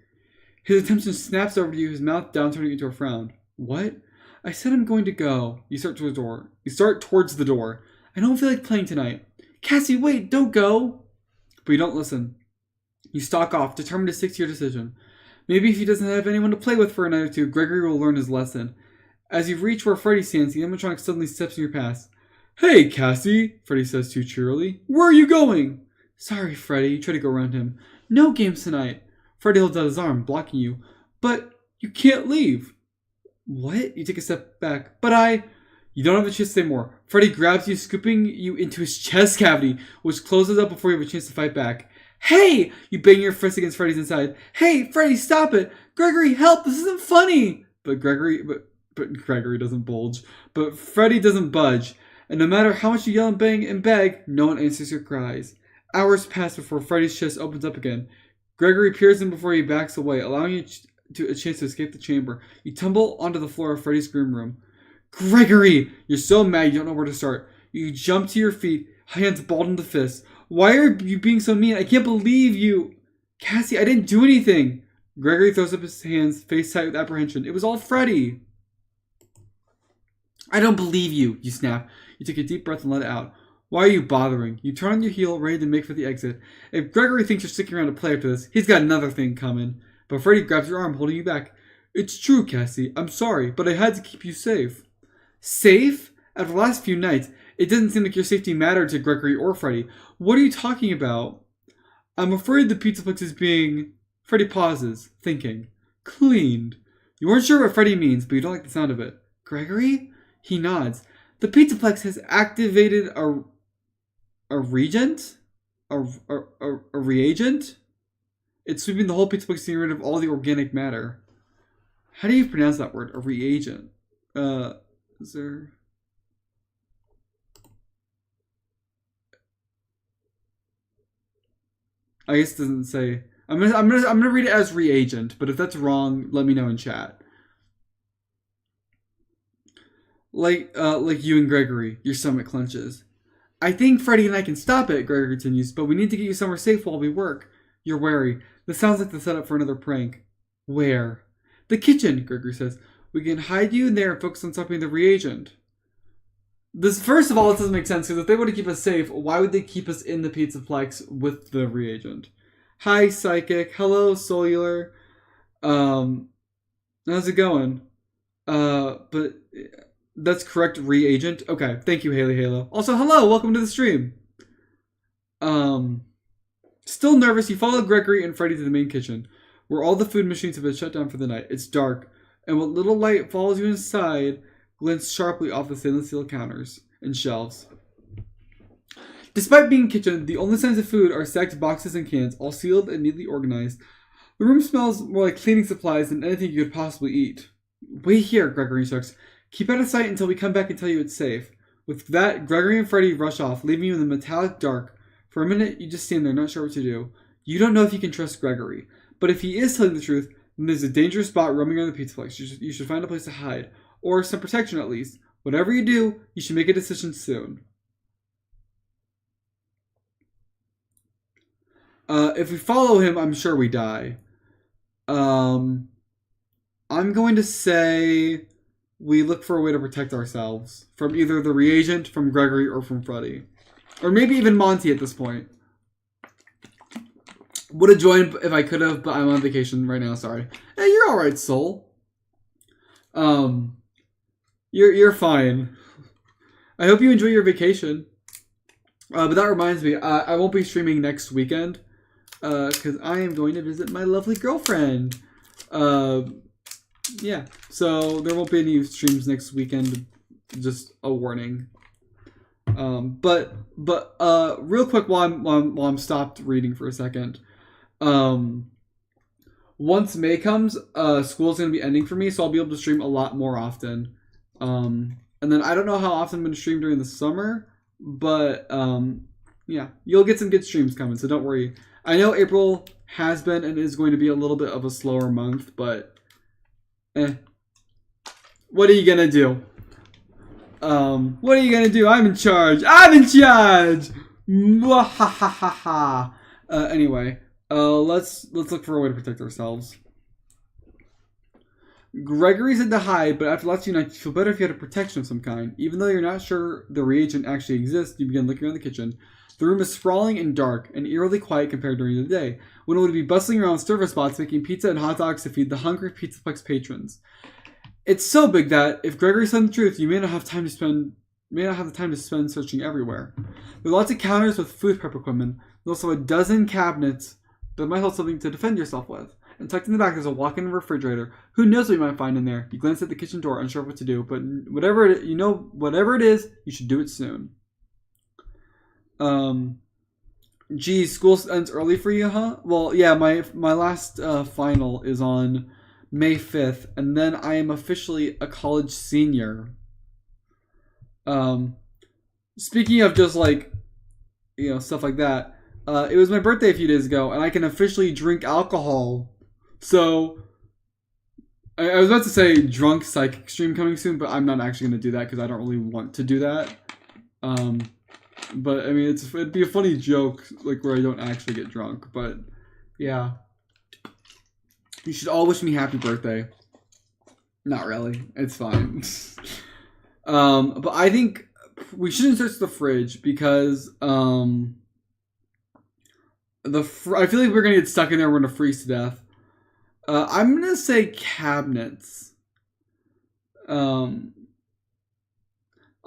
His attention snaps over to you, his mouth down, turning into a frown. "What?" "I said I'm going to go." You start towards the door. "I don't feel like playing tonight." "Cassie, wait, don't go." But you don't listen. You stalk off, determined to stick to your decision. Maybe if he doesn't have anyone to play with for a night or two, Gregory will learn his lesson. As you reach where Freddy stands, the animatronic suddenly steps in your path. "Hey, Cassie," Freddy says too cheerily. "Where are you going?" "Sorry, Freddy." You try to go around him. "No games tonight." Freddy holds out his arm, blocking you. "But you can't leave." "What?" You take a step back. "But You don't have a chance to say more. Freddy grabs you, scooping you into his chest cavity, which closes up before you have a chance to fight back. "Hey!" You bang your fist against Freddy's inside. "Hey, Freddy, stop it! Gregory, help! This isn't funny!" But Gregory doesn't bulge. But Freddy doesn't budge. And no matter how much you yell and bang and beg, no one answers your cries. Hours pass before Freddy's chest opens up again. Gregory peers in before he backs away, allowing you a chance to escape the chamber. You tumble onto the floor of Freddy's groom room. "Gregory!" You're so mad you don't know where to start. You jump to your feet, hands balled into fists. "Why are you being so mean? I can't believe you." "Cassie, I didn't do anything." Gregory throws up his hands, face tight with apprehension. "It was all Freddy." "I don't believe you," you snap. You take a deep breath and let it out. "Why are you bothering?" You turn on your heel, ready to make for the exit. If Gregory thinks you're sticking around to play after this, he's got another thing coming. But Freddy grabs your arm, holding you back. It's true, Cassie. I'm sorry, but I had to keep you safe. Safe? After the last few nights, it doesn't seem like your safety mattered to Gregory or Freddy. What are you talking about? I'm afraid the Pizzaplex is being... Freddy pauses, thinking. Cleaned. You weren't sure what Freddy means, but you don't like the sound of it. Gregory? He nods. The Pizzaplex has activated a regent? A reagent? It's sweeping the whole Pizzaplex, getting rid of all the organic matter. How do you pronounce that word? A reagent. Is there... I guess it doesn't say. I'm gonna read it as reagent, but if that's wrong, let me know in chat. Like you and Gregory, your stomach clenches. I think Freddy and I can stop it, Gregory continues, but we need to get you somewhere safe while we work. You're wary. This sounds like the setup for another prank. Where? The kitchen, Gregory says. We can hide you in there and focus on stopping the reagent. This, first of all, this doesn't make sense, because if they want to keep us safe, why would they keep us in the Pizzaplex with the reagent? Hi, Psychic. Hello, Cellular. How's it going? But that's correct, reagent. Okay, thank you, Haley Halo. Also, hello, welcome to the stream. Still nervous, you follow Gregory and Freddy to the main kitchen, where all the food machines have been shut down for the night. It's dark, and what little light follows you inside glints sharply off the stainless steel counters and shelves. Despite being kitchen, the only signs of food are stacked boxes and cans, all sealed and neatly organized. The room smells more like cleaning supplies than anything you could possibly eat. Wait here, Gregory instructs. Keep out of sight until we come back and tell you it's safe. With that, Gregory and Freddy rush off, leaving you in the metallic dark. For a minute, you just stand there, not sure what to do. You don't know if you can trust Gregory, but if he is telling the truth, then there's a dangerous spot roaming around the Pizzaplex. You should find a place to hide. Or some protection, at least. Whatever you do, you should make a decision soon. If we follow him, I'm sure we die. I'm going to say we look for a way to protect ourselves. From either the reagent, from Gregory, or from Freddy. Or maybe even Monty at this point. Would have joined if I could have, but I'm on vacation right now, sorry. Hey, you're alright, Soul. You're fine. I hope you enjoy your vacation. But that reminds me, I won't be streaming next weekend. Because I am going to visit my lovely girlfriend. Yeah. So there won't be any streams next weekend. Just a warning. But real quick while I'm stopped reading for a second. Once May comes, school's gonna be ending for me, so I'll be able to stream a lot more often. And then I don't know how often I'm gonna stream during the summer, but yeah, you'll get some good streams coming, so don't worry. I know April has been and is going to be a little bit of a slower month, but what are you gonna do? What are you gonna do? I'm in charge. I'm in charge. Anyway, let's look for a way to protect ourselves. Gregory said to hide, but after last few nights, you feel better if you had a protection of some kind. Even though you're not sure the reagent actually exists, you begin looking around the kitchen. The room is sprawling and dark, and eerily quiet compared to during the day, when it would be bustling around service spots making pizza and hot dogs to feed the hungry Pizzaplex patrons. It's so big that, if Gregory's telling the truth, you may not have the time to spend searching everywhere. There are lots of counters with food prep equipment. There's also a dozen cabinets that might hold something to defend yourself with. And tucked in the back, there's a walk-in refrigerator. Who knows what you might find in there? You glance at the kitchen door, unsure of what to do, but whatever it is, you should do it soon. Geez, school ends early for you, huh? Well, yeah, my last final is on May 5th, and then I am officially a college senior. Speaking of just stuff like that, it was my birthday a few days ago, and I can officially drink alcohol. So, I was about to say drunk psychic stream coming soon, but I'm not actually going to do that because I don't really want to do that. But I mean, it'd be a funny joke, where I don't actually get drunk. But yeah, you should all wish me happy birthday. Not really, it's fine. But I think we shouldn't search the fridge because I feel like we're gonna get stuck in there. We're gonna freeze to death. I'm gonna say cabinets. I'll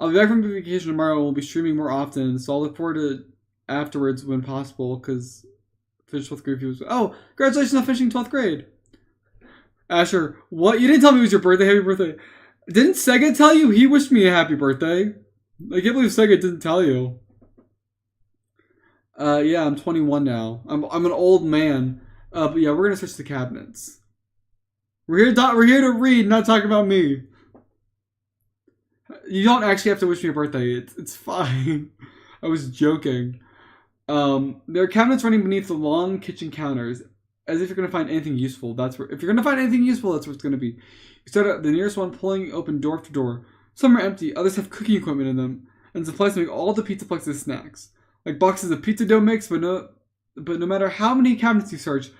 be back from vacation tomorrow and we'll be streaming more often, so I'll look forward to afterwards when possible, because finish 12th grade views. Oh, congratulations on finishing 12th grade. Asher, what? You didn't tell me it was your birthday. Happy birthday. Didn't Sega tell you? He wished me a happy birthday. I can't believe Sega didn't tell you. Yeah, I'm 21 now. I'm an old man. But yeah, we're gonna switch to cabinets. We're here to read, not talk about me. You don't actually have to wish me a birthday. It's fine. I was joking. There are cabinets running beneath the long kitchen counters, as if you're gonna find anything useful. If you're gonna find anything useful, that's where it's gonna be. You start at the nearest one, pulling open door to door. Some are empty, others have cooking equipment in them, and supplies to make all the Pizzaplex's snacks, like boxes of pizza dough mix. But no matter how many cabinets you search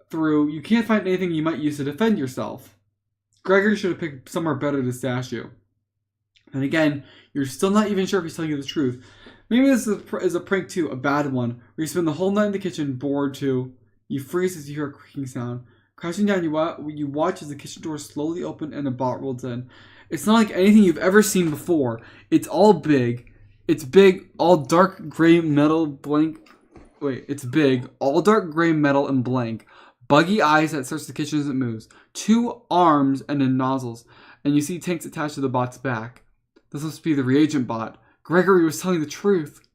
through, you can't find anything you might use to defend yourself. Gregory should have picked somewhere better to stash you. And again, you're still not even sure if he's telling you the truth. Maybe this is a prank too, a bad one, where you spend the whole night in the kitchen, bored too. You freeze as you hear a creaking sound. Crouching down, you watch as the kitchen door slowly opens and a bot rolls in. It's not like anything you've ever seen before. It's all big. It's big, all dark gray metal blank. Wait, it's big, all dark gray metal and blank. Buggy eyes that search the kitchen as it moves. 2 arms and then nozzles. And you see tanks attached to the bot's back. This must be the reagent bot. Gregory was telling the truth.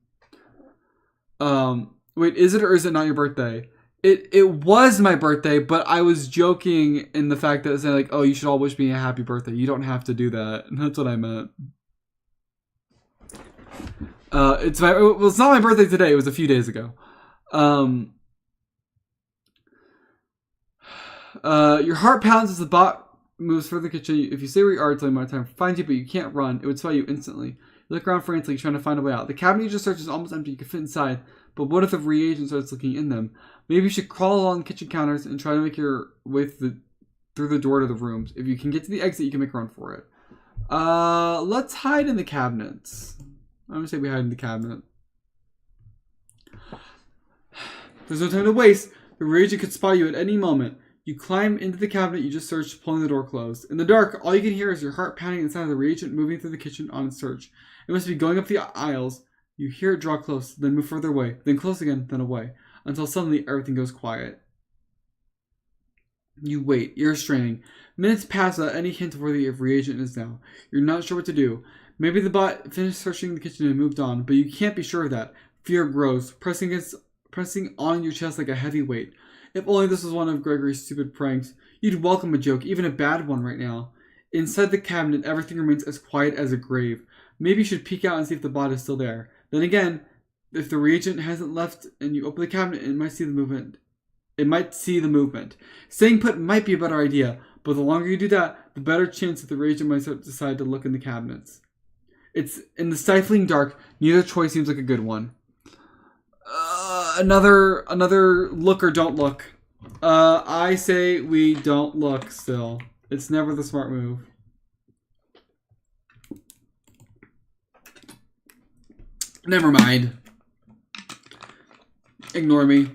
Wait, is it or is it not your birthday? It was my birthday, but I was joking in the fact that it's like, oh, you should all wish me a happy birthday. You don't have to do that. That's what I meant. It's not my birthday today. It was a few days ago. Your heart pounds as the bot moves further the kitchen. If you stay where you are, it's only my time to find you, but you can't run. It would spell you instantly. You look around frantically, trying to find a way out. The cabinet you just searched is almost empty. You can fit inside, but what if the reagent starts looking in them? Maybe you should crawl along the kitchen counters and try to make your way through the door to the rooms. If you can get to the exit, you can make a run for it. Let's hide in the cabinets. I'm gonna say we hide in the cabinet. There's no time to waste. The reagent could spot you at any moment. You climb into the cabinet you just searched, pulling the door closed. In the dark, all you can hear is your heart pounding and the sound of the reagent moving through the kitchen on its search. It must be going up the aisles. You hear it draw close, then move further away, then close again, then away, until suddenly everything goes quiet. You wait, ears straining. Minutes pass without any hint of where the reagent is now. You're not sure what to do. Maybe the bot finished searching the kitchen and moved on, but you can't be sure of that. Fear grows, pressing on your chest like a heavy weight. If only this was one of Gregory's stupid pranks. You'd welcome a joke, even a bad one right now. Inside the cabinet, everything remains as quiet as a grave. Maybe you should peek out and see if the bot is still there. Then again, if the reagent hasn't left and you open the cabinet, it might see the movement. Staying put might be a better idea, but the longer you do that, the better chance that the reagent might decide to look in the cabinets. It's in the stifling dark. Neither choice seems like a good one. Another look or don't look. I say we don't look still. It's never the smart move. Never mind. Ignore me.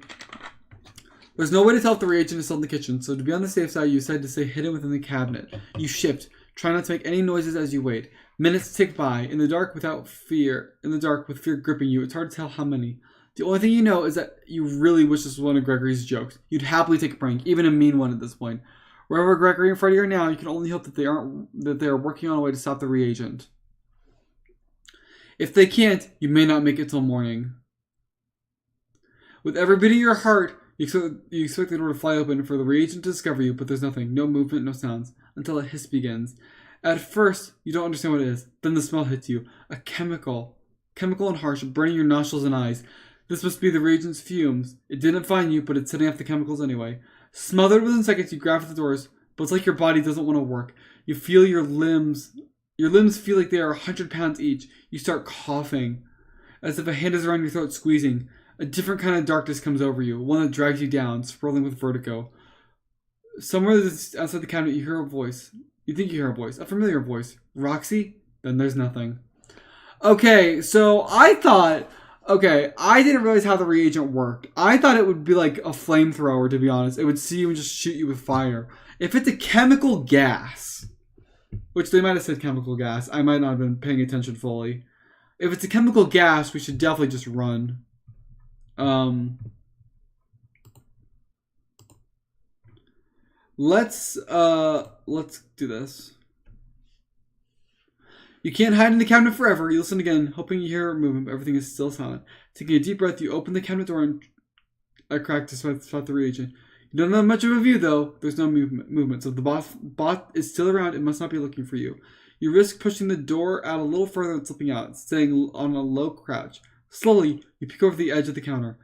There's no way to tell if the reagent is still in the kitchen, so to be on the safe side, you decide to stay hidden within the cabinet. You shift, try not to make any noises as you wait. Minutes tick by, in the dark with fear gripping you. It's hard to tell how many. The only thing you know is that you really wish this was one of Gregory's jokes. You'd happily take a prank, even a mean one at this point. Wherever Gregory and Freddy are now, you can only hope that they are working on a way to stop the reagent. If they can't, you may not make it till morning. With every beat of your heart, you expect the door to fly open for the reagent to discover you, but there's nothing. No movement, no sounds, until a hiss begins. At first, you don't understand what it is. Then the smell hits you. A chemical and harsh, burning your nostrils and eyes. This must be the reagent's fumes. It didn't find you, but it's setting off the chemicals anyway. Smothered within seconds, you grab at the doors, but it's like your body doesn't want to work. You feel your limbs feel like they are 100 pounds each. You start coughing, as if a hand is around your throat squeezing. A different kind of darkness comes over you, one that drags you down, swirling with vertigo. Somewhere outside the cabinet, you hear a voice. You think you hear a voice, a familiar voice. Roxy? Then there's nothing. Okay, so I thought Okay, I didn't realize how the reagent worked. I thought it would be like a flamethrower, to be honest. It would see you and just shoot you with fire. If it's a chemical gas, which they might have said chemical gas, I might not have been paying attention fully. If it's a chemical gas, we should definitely just run. Let's do this. You can't hide in the cabinet forever. You listen again, hoping you hear movement, but everything is still silent. Taking a deep breath, you open the cabinet door and a crack to spot the reagent. You don't have much of a view, though. There's no movement, so if the bot is still around, it must not be looking for you. You risk pushing the door out a little further and slipping out, staying on a low crouch. Slowly, you peek over the edge of the counter.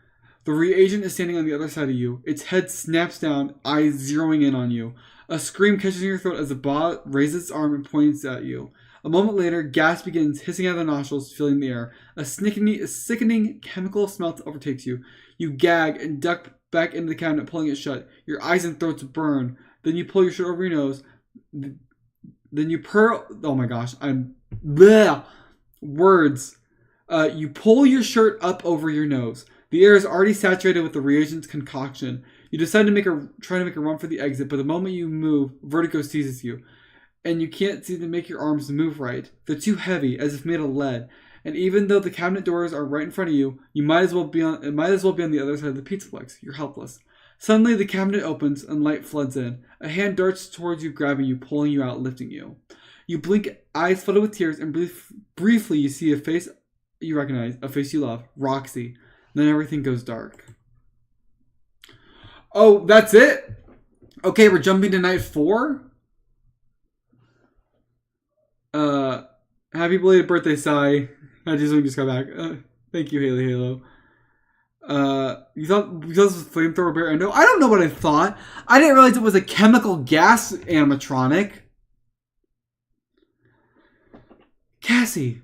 The reagent is standing on the other side of you. Its head snaps down, eyes zeroing in on you. A scream catches in your throat as the bot raises its arm and points at you. A moment later, gas begins hissing out of the nostrils, filling the air. A sickening chemical smell overtakes you. You gag and duck back into the cabinet, pulling it shut. Your eyes and throats burn. Then you pull your shirt over your nose. Then you purr. Oh my gosh, I'm bleh. Words. You pull your shirt up over your nose. The air is already saturated with the reagent's concoction. You decide to try to make a run for the exit, but the moment you move, vertigo seizes you. And you can't seem to make your arms move right. They're too heavy, as if made of lead. And even though the cabinet doors are right in front of you, it might as well be on the other side of the Pizzaplex. You're helpless. Suddenly, the cabinet opens and light floods in. A hand darts towards you, grabbing you, pulling you out, lifting you. You blink, eyes flooded with tears, and briefly you see a face you recognize, a face you love, Roxy. Then everything goes dark. Oh, that's it? Okay, we're jumping to night 4? Happy belated birthday, Sai. I just got back. Thank you, Haley Halo. You thought this was Flamethrower Bear Endo? I don't know what I thought. I didn't realize it was a chemical gas animatronic. Cassie.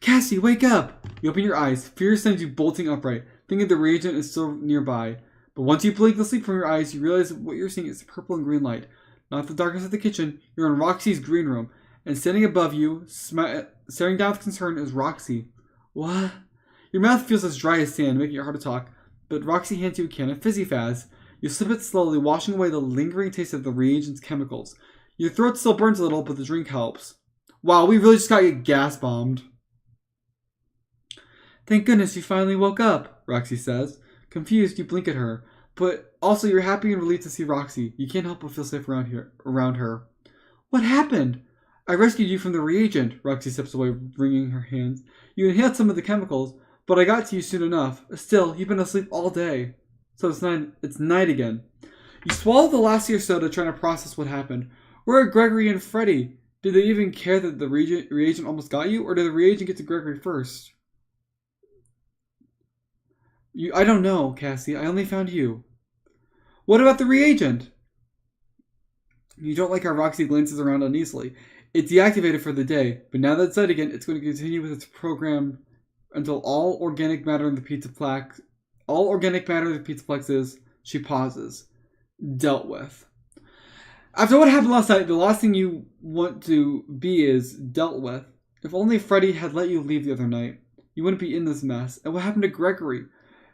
Cassie, wake up. You open your eyes. Fear sends you bolting upright, thinking the reagent is still nearby. But once you blink the sleep from your eyes, you realize what you're seeing is purple and green light. Not the darkness of the kitchen. You're in Roxy's green room. And standing above you, staring down with concern, is Roxy. What? Your mouth feels as dry as sand, making it hard to talk. But Roxy hands you a can of Fizzy Faz. You sip it slowly, washing away the lingering taste of the reagent's chemicals. Your throat still burns a little, but the drink helps. Wow, we really just got to get gas bombed. Thank goodness you finally woke up, Roxy says. Confused, you blink at her. But also you're happy and relieved to see Roxy. You can't help but feel safe around her. What happened? I rescued you from the reagent, Roxy steps away, wringing her hands. You inhaled some of the chemicals, but I got to you soon enough. Still, you've been asleep all day. So it's night again. You swallow the last of your soda, trying to process what happened. Where are Gregory and Freddy? Did they even care that the reagent almost got you, or did the reagent get to Gregory first? I don't know, Cassie. I only found you. What about the reagent? You don't like how Roxy glances around uneasily. It's deactivated for the day, but now that it's dead again, it's going to continue with its program until all organic matter in the Pizzaplex is, she pauses, dealt with. After what happened last night, the last thing you want to be is dealt with. If only Freddy had let you leave the other night, you wouldn't be in this mess. And what happened to Gregory?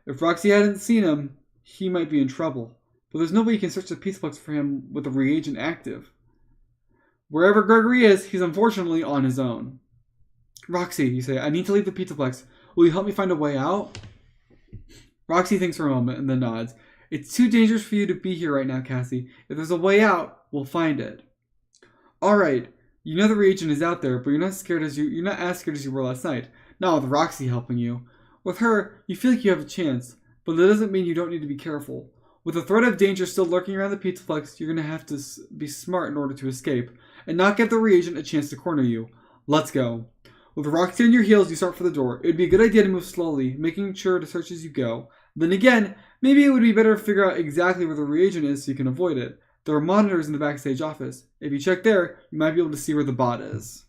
If Roxy hadn't seen him, he might be in trouble. But there's no way you can search the Pizzaplex for him with the reagent active. Wherever Gregory is, he's unfortunately on his own. Roxy, you say, I need to leave the Pizzaplex. Will you help me find a way out? Roxy thinks for a moment and then nods. It's too dangerous for you to be here right now, Cassie. If there's a way out, we'll find it. Alright, you know the reagent is out there, but you're not as scared as you were last night. Not with Roxy helping you. With her, you feel like you have a chance, but that doesn't mean you don't need to be careful. With the threat of danger still lurking around the Pizzaplex, you're going to have to be smart in order to escape, and not give the reagent a chance to corner you. Let's go. With Roxy on your heels, you start for the door. It would be a good idea to move slowly, making sure to search as you go. Then again, maybe it would be better to figure out exactly where the reagent is so you can avoid it. There are monitors in the backstage office. If you check there, you might be able to see where the bot is.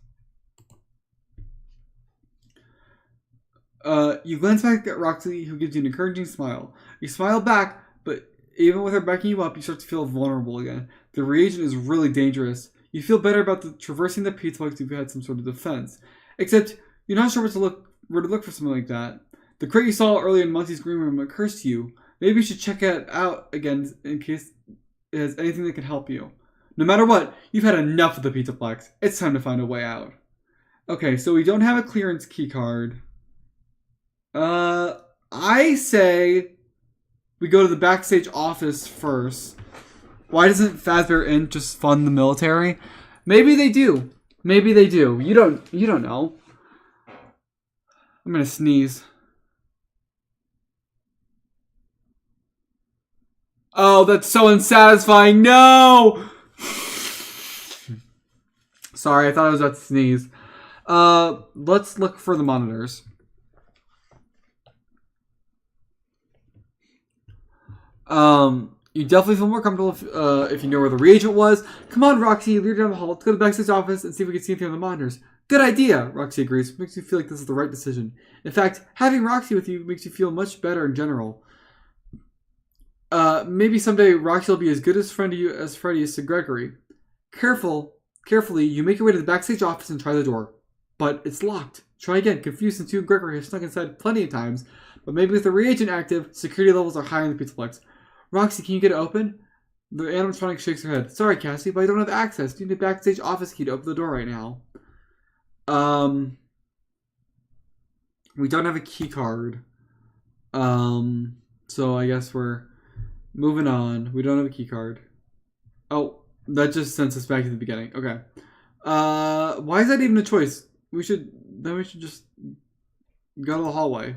You glance back at Roxy, who gives you an encouraging smile. You smile back, but even with her backing you up, you start to feel vulnerable again. The reagent is really dangerous. You feel better about traversing the Pizzaplex if you had some sort of defense. Except, you're not sure where to look for something like that. The crate you saw earlier in Monty's green room occurs to you. Maybe you should check it out again in case it has anything that can help you. No matter what, you've had enough of the Pizzaplex. It's time to find a way out. Okay, so we don't have a clearance key card. I say we go to the backstage office first. Why doesn't Fazbear Inc. just fund the military? Maybe they do. Maybe they do. You don't know. I'm gonna sneeze. Oh, that's so unsatisfying. No! Sorry, I thought I was about to sneeze. Let's look for the monitors. You definitely feel more comfortable if you know where the reagent was. Come on, Roxy, lead down the hall. Let's go to the backstage office and see if we can see anything on the monitors. Good idea, Roxy agrees. Makes me feel like this is the right decision. In fact, having Roxy with you makes you feel much better in general. Maybe someday Roxy will be as good a friend to you as Freddy is to Gregory. Carefully, you make your way to the backstage office and try the door. But it's locked. Try again. Confused since you and Gregory have snuck inside plenty of times. But maybe with the reagent active, security levels are high in the Pizzaplex. Roxy, can you get it open? The animatronic shakes her head. Sorry, Cassie, but I don't have access. You need a backstage office key to open the door right now. We don't have a key card. So I guess we're moving on. We don't have a key card. Oh, that just sends us back to the beginning. Okay. Why is that even a choice? We should just go to the hallway.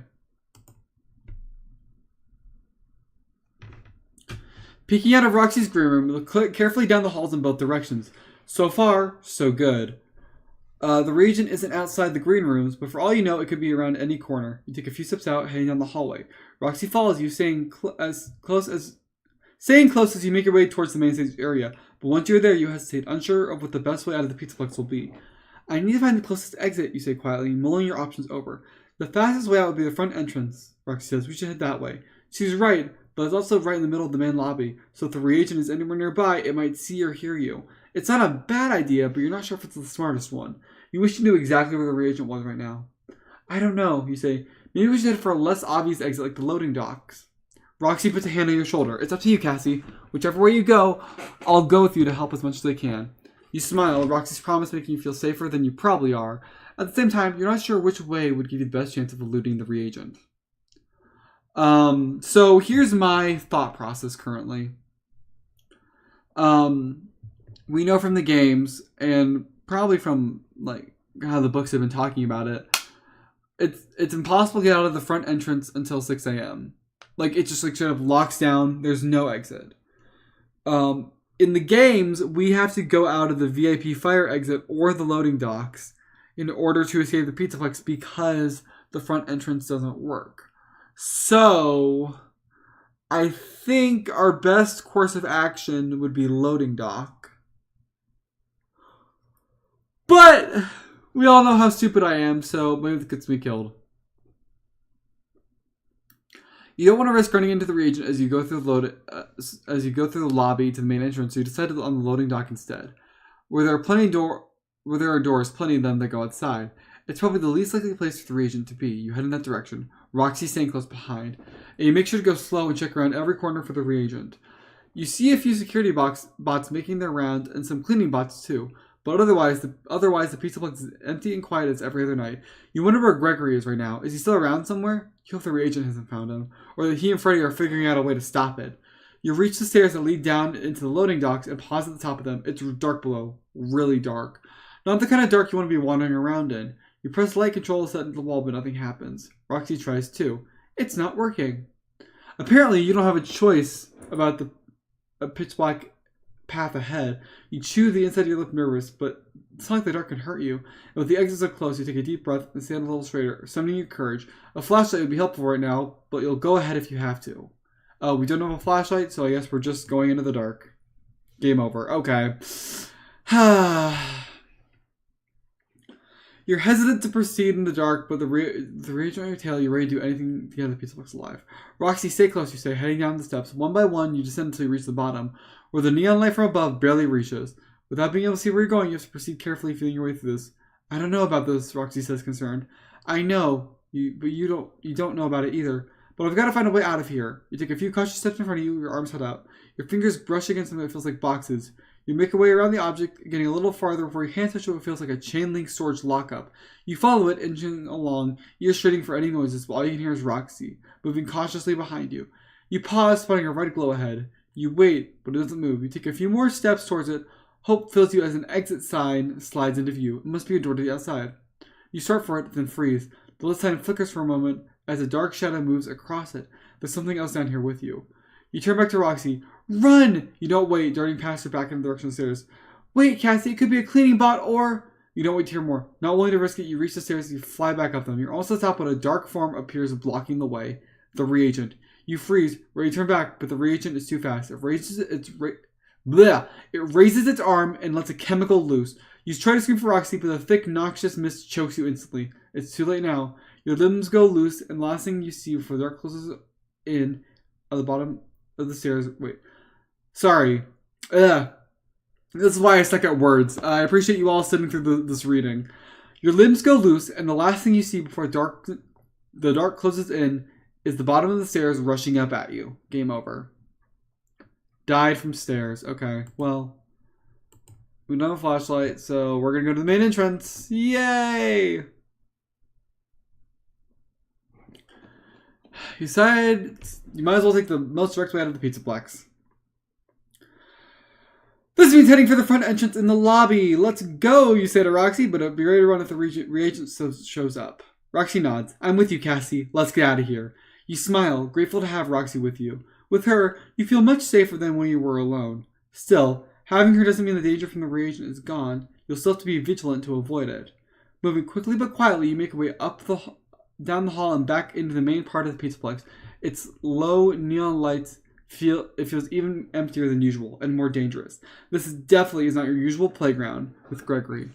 Peeking out of Roxy's green room, look carefully down the halls in both directions. So far, so good. The reagent isn't outside the green rooms, but for all you know, it could be around any corner. You take a few steps out, heading down the hallway. Roxy follows you, staying close as you make your way towards the main stage area. But once you're there, you hesitate, unsure of what the best way out of the Pizzaplex will be. I need to find the closest exit, you say quietly, mulling your options over. The fastest way out would be the front entrance, Roxy says. We should head that way. She's right, but it's also right in the middle of the main lobby, so if the reagent is anywhere nearby, it might see or hear you. It's not a bad idea, but you're not sure if it's the smartest one. You wish you knew exactly where the reagent was right now. I don't know, you say. Maybe we should head for a less obvious exit like the loading docks. Roxy puts a hand on your shoulder. It's up to you, Cassie. Whichever way you go, I'll go with you to help as much as I can. You smile, Roxy's promise making you feel safer than you probably are. At the same time, you're not sure which way would give you the best chance of eluding the reagent. So here's my thought process currently. We know from the games, and probably from like how the books have been talking about it, it's impossible to get out of the front entrance until 6 a.m. Like, it just like sort of locks down. There's no exit. In the games, we have to go out of the VIP fire exit or the loading docks in order to escape the Pizzaplex because the front entrance doesn't work. So, I think our best course of action would be loading dock. But we all know how stupid I am, so maybe that gets me killed. You don't want to risk running into the reagent as you go through the lobby to the main entrance, so you decide on the loading dock instead. Where there are doors, plenty of them that go outside. It's probably the least likely place for the reagent to be. You head in that direction, Roxy staying close behind, and you make sure to go slow and check around every corner for the reagent. You see a few security bots making their round, and some cleaning bots too. But otherwise, the Pizzaplex is empty and quiet as every other night. You wonder where Gregory is right now. Is he still around somewhere? You hope the reagent hasn't found him, or that he and Freddy are figuring out a way to stop it. You reach the stairs that lead down into the loading docks and pause at the top of them. It's dark below. Really dark. Not the kind of dark you want to be wandering around in. You press light control set into the wall, but nothing happens. Roxy tries too. It's not working. Apparently, you don't have a choice about the pitch black path ahead. You chew the inside of your lip nervous, but it's not like the dark can hurt you. And with the exits so close, you take a deep breath and stand a little straighter, summoning your courage. A flashlight would be helpful right now, but you'll go ahead if you have to. We don't have a flashlight, so I guess we're just going into the dark. Game over. Okay. You're hesitant to proceed in the dark, but the reagent on your tail, you're ready to do anything to get the Pizzaplex alive. Roxy, stay close, you say, heading down the steps. One by one, you descend until you reach the bottom, where the neon light from above barely reaches. Without being able to see where you're going, you have to proceed carefully, feeling your way through this. I don't know about this, Roxy says, concerned. I know, But you don't know about it either. But I've got to find a way out of here. You take a few cautious steps in front of you, your arms held out. Your fingers brush against something that feels like boxes. You make your way around the object, getting a little farther before your hands touch what feels like a chain link storage lockup. You follow it, inching along, ears straining for any noises, while all you can hear is Roxy, moving cautiously behind you. You pause, spotting a red glow ahead. You wait, but it doesn't move. You take a few more steps towards it. Hope fills you as an exit sign slides into view. It must be a door to the outside. You start for it, then freeze. The lit sign flickers for a moment as a dark shadow moves across it. There's something else down here with you. You turn back to Roxy. Run! You don't wait, darting past her back in the direction of the stairs. Wait, Cassie, it could be a cleaning bot or... You don't wait to hear more. Not willing to risk it, you reach the stairs and you fly back up them. You're almost at the top when a dark form appears blocking the way. The reagent. You freeze, ready to turn back, but the reagent is too fast. It raises its arm and lets a chemical loose. You try to scream for Roxy, but the thick, noxious mist chokes you instantly. It's too late now. Your limbs go loose, and the last thing you see before the dark closes in at the bottom of the stairs. Wait. Sorry. This is why I stuck at words. I appreciate you all sitting through this reading. Your limbs go loose, and the last thing you see before the dark closes in is the bottom of the stairs rushing up at you. Game over. Died from stairs. Okay, well, we don't have a flashlight, so we're gonna go to the main entrance. Yay! You decide you might as well take the most direct way out of the Pizzaplex. This means heading for the front entrance in the lobby. Let's go, you say to Roxy, but be ready to run if the reagent shows up. Roxy nods. I'm with you, Cassie. Let's get out of here. You smile, grateful to have Roxy with you. With her, you feel much safer than when you were alone. Still, having her doesn't mean the danger from the reagent is gone. You'll still have to be vigilant to avoid it. Moving quickly but quietly, you make your way down the hall and back into the main part of the Pizzaplex. Its low neon lights feels even emptier than usual and more dangerous. This definitely is not your usual playground with Gregory.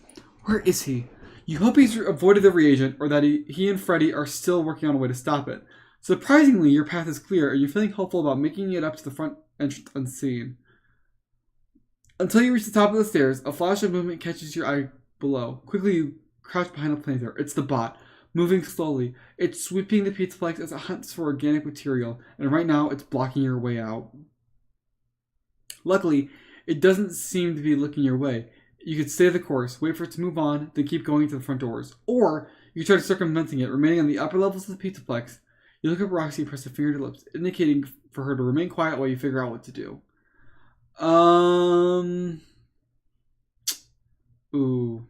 Where is he? You hope he's avoided the reagent or that he and Freddy are still working on a way to stop it. Surprisingly, your path is clear and you're feeling hopeful about making it up to the front entrance unseen. Until you reach the top of the stairs, a flash of movement catches your eye below. Quickly, you crouch behind a planter. It's the bot, moving slowly. It's sweeping the Pizzaplex as it hunts for organic material, and right now it's blocking your way out. Luckily, it doesn't seem to be looking your way. You could stay the course, wait for it to move on, then keep going to the front doors. Or, you try circumventing it, remaining on the upper levels of the Pizzaplex. You look at Roxy and press a finger to her lips, indicating for her to remain quiet while you figure out what to do. Ooh.